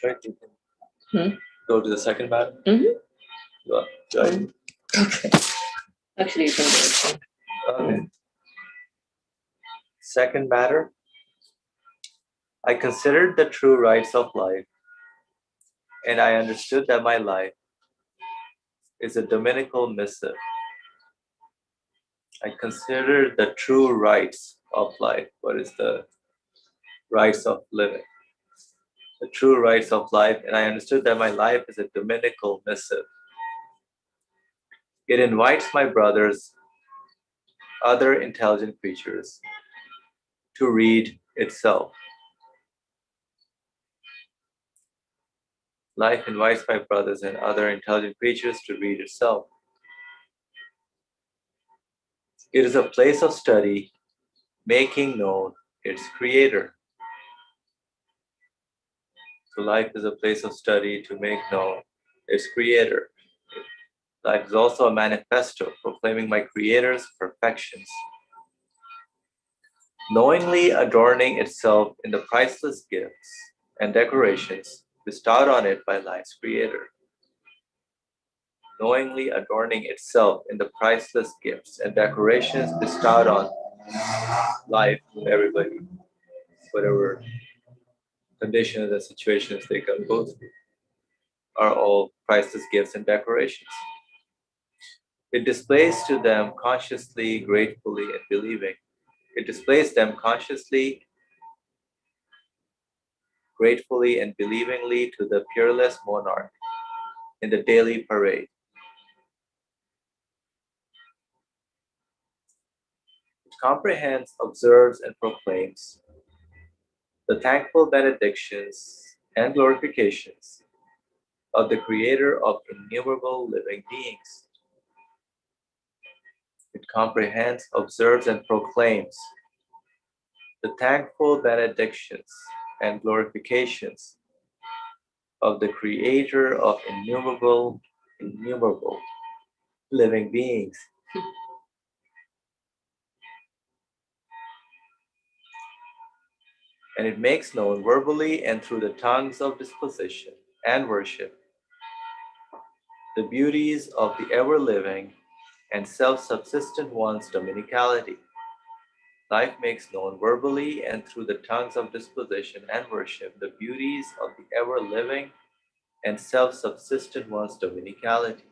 Right, you can go to the second matter. Go ahead. Okay. Actually, you can do it. Okay. Second matter. I considered the true rights of life, and I understood that my life is a dominical missive. I consider the true rights of life. What is the rights of living? The true rights of life, and I understood that my life is a dominical missive. It invites my brothers, other intelligent creatures, to read itself. Life invites my brothers and other intelligent creatures to read itself. It is a place of study, making known its creator. So life is a place of study to make known its creator. Life is also a manifesto proclaiming my creator's perfections, knowingly adorning itself in the priceless gifts and decorations bestowed on it by life's creator. Knowingly adorning itself in the priceless gifts and decorations bestowed on life, everybody, whatever conditions and situations they can go through, are all priceless gifts and decorations. It displays to them consciously, gratefully, and believing. It displays them consciously, gratefully, and believingly to the peerless monarch in the daily parade. It comprehends, observes, and proclaims the thankful benedictions and glorifications of the Creator of innumerable living beings. It comprehends, observes, and proclaims the thankful benedictions and glorifications of the Creator of innumerable living beings. And it makes known verbally and through the tongues of disposition and worship the beauties of the ever-living and self-subsistent one's dominicality. Life makes known verbally and through the tongues of disposition and worship the beauties of the ever-living and self-subsistent one's dominicality.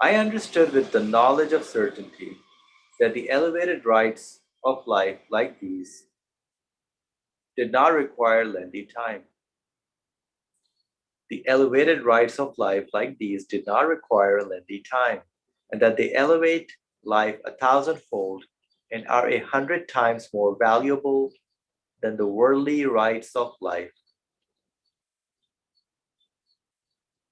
I understood with the knowledge of certainty that the elevated rights of life like these did not require lengthy time. The elevated rights of life like these did not require lengthy time, and that they elevate life 1,000-fold and are 100 times more valuable than the worldly rights of life.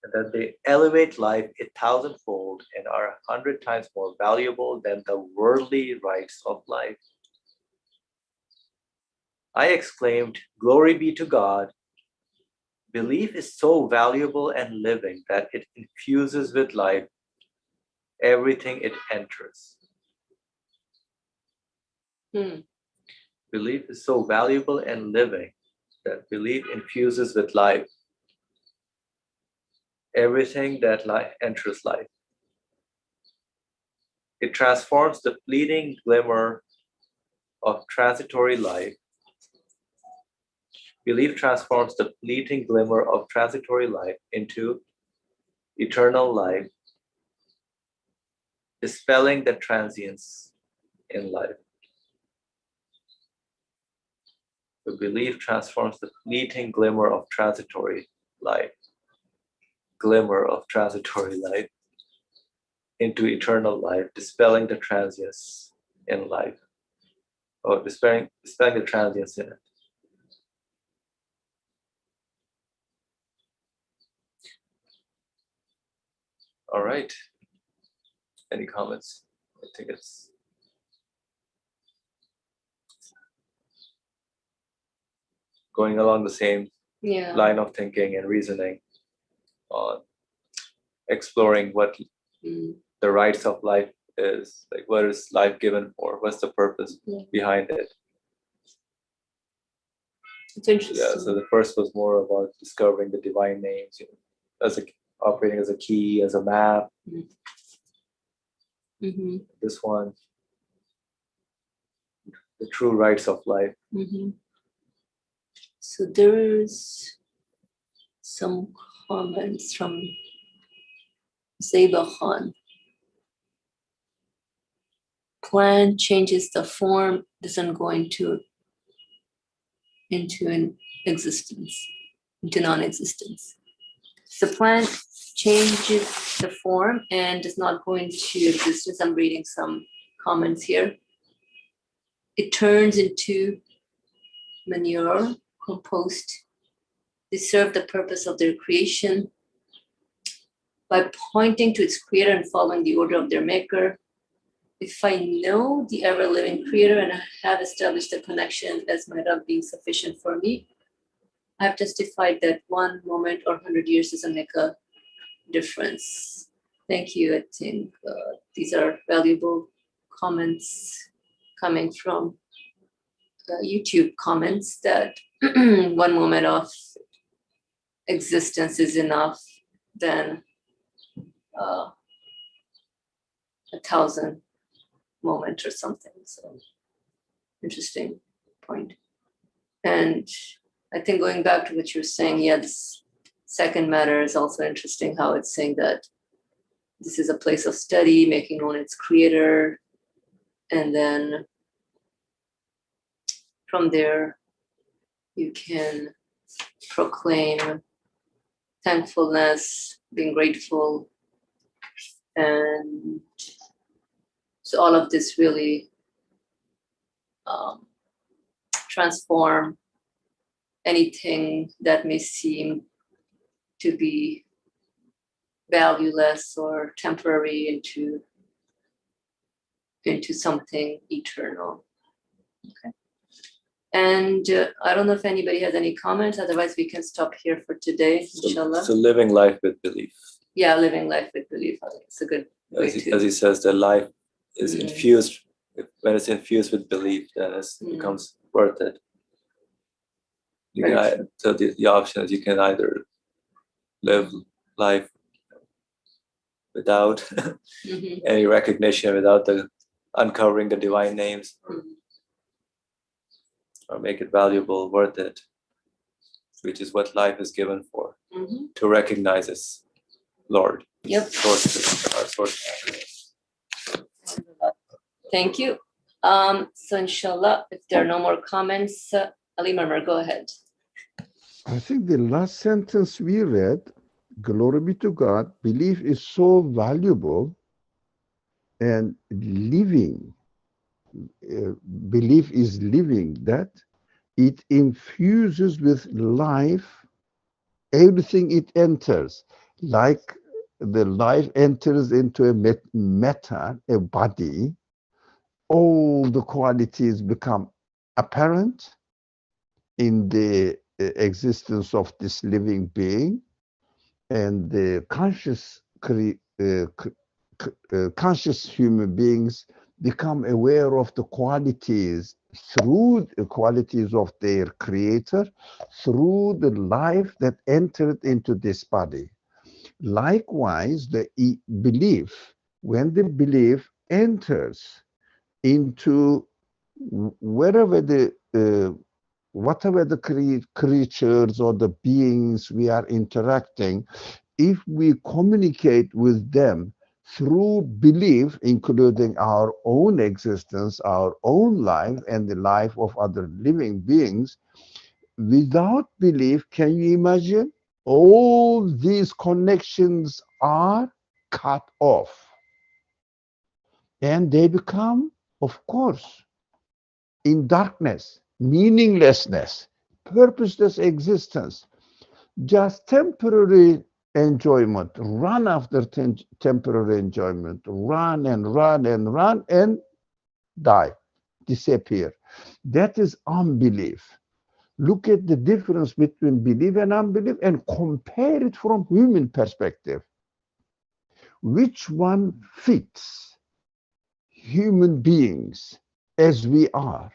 And that they elevate life 1,000-fold and are 100 times more valuable than the worldly rights of life. I exclaimed, "Glory be to God. Belief is so valuable and living that it infuses with life everything it enters." Belief is so valuable and living that belief infuses with life everything that enters life. It transforms the fleeting glimmer of transitory life. Belief transforms the fleeting glimmer of transitory life into eternal life, dispelling the transience in life. The belief transforms the fleeting glimmer of transitory life into eternal life, dispelling the transience in life, or dispelling the transience in it. All right. Any comments? I think it's going along the same line of thinking and reasoning on exploring what the rights of life is, like what is life given for, what's the purpose behind it. It's interesting. Yeah, so the first was more about discovering the divine names, operating as a key, as a map. This one, the true rights of life. So there's some comments from Zeba Khan. Plant changes the form, doesn't go into an existence, into non-existence. So plant changes the form and does not go into existence. I'm reading some comments here. It turns into manure, compost. They serve the purpose of their creation by pointing to its creator and following the order of their maker. if I know the ever-living creator and I have established a connection as my Rabb being sufficient for me, I've testified that one moment or 100 years doesn't make a difference. Thank you. I think these are valuable comments coming from YouTube comments that one moment of existence is enough than 1,000 moments or something. So interesting point. And I think going back to what you're saying, yeah, this second matter is also interesting, how it's saying that this is a place of study, making known its creator. And then from there, you can proclaim thankfulness, being grateful. And so all of this really transform anything that may seem to be valueless or temporary into something eternal. Okay. And I don't know if anybody has any comments. Otherwise, we can stop here for today, inshallah. So living life with belief. Yeah, living life with belief. I think it's a good way As he says, the life is infused. When it's infused with belief, then it becomes worth it. You can, so the option is you can either live life without any recognition, without the uncovering the divine names, or make it valuable, worth it, which is what life is given for, to recognize its Lord. Yep. Our source. Thank you. So inshallah, if there are no more comments, Ali Marmar, go ahead. I think the last sentence we read, glory be to God, belief is so valuable and living. Belief is living, that it infuses with life everything it enters, like the life enters into a matter, a body. All the qualities become apparent in the existence of this living being, and the conscious human beings become aware of the qualities through the qualities of their creator, through the life that entered into this body. Likewise, the belief, when the belief enters into wherever whatever the creatures or the beings we are interacting, if we communicate with them through belief, including our own existence, our own life, and the life of other living beings, without belief, can you imagine? All these connections are cut off. And they become, of course, in darkness, meaninglessness, purposeless existence, just temporary enjoyment, run after temporary enjoyment, run and run and run and die, disappear. That is unbelief. Look at the difference between belief and unbelief and compare it from human perspective. Which one fits human beings as we are?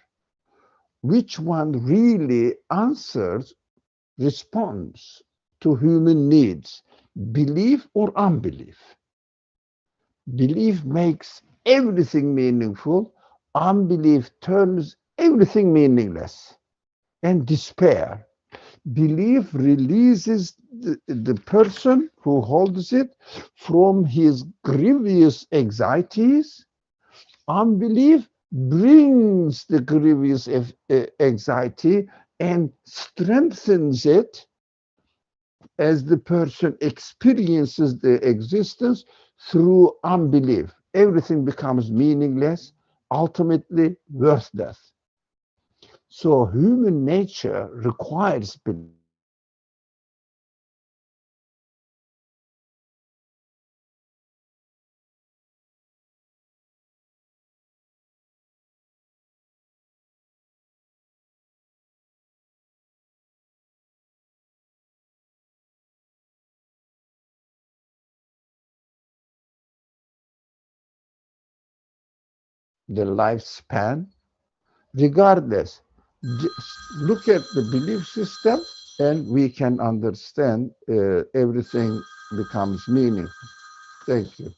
Which one really answers, responds to human needs, belief or unbelief? Belief makes everything meaningful. Unbelief turns everything meaningless and despair. Belief releases the person who holds it from his grievous anxieties. Unbelief brings the grievous anxiety and strengthens it as the person experiences the existence through unbelief. Everything becomes meaningless, ultimately worthless. So human nature requires belief. the lifespan. Regardless, look at the belief system and we can understand everything becomes meaningful. Thank you.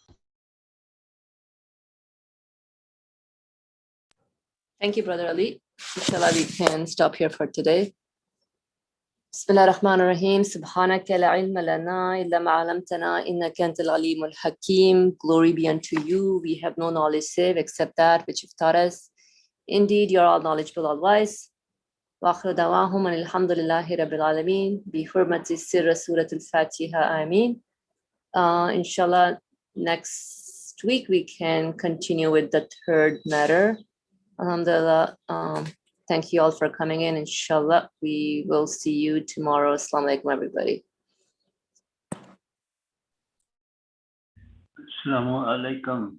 Thank you, Brother Ali. Inshallah, we can stop here for today. Bismillah ar-Rahman ar-Rahim. Subhanaka la ilma lana illa ma 'allamtana innaka antal alimul hakim. Glory be unto you. We have no knowledge save except that which you've taught us. Indeed, you are all knowledgeable, all wise. Wa akhiru da'wahum alhamdulillahi rabbil alameen. Bi hurmati sirra surat al-Fatiha. Ameen. Inshallah, next week we can continue with the third matter. Alhamdulillah. Thank you all for coming in. Inshallah, we will see you tomorrow. Assalamu alaikum, everybody. Assalamu alaikum.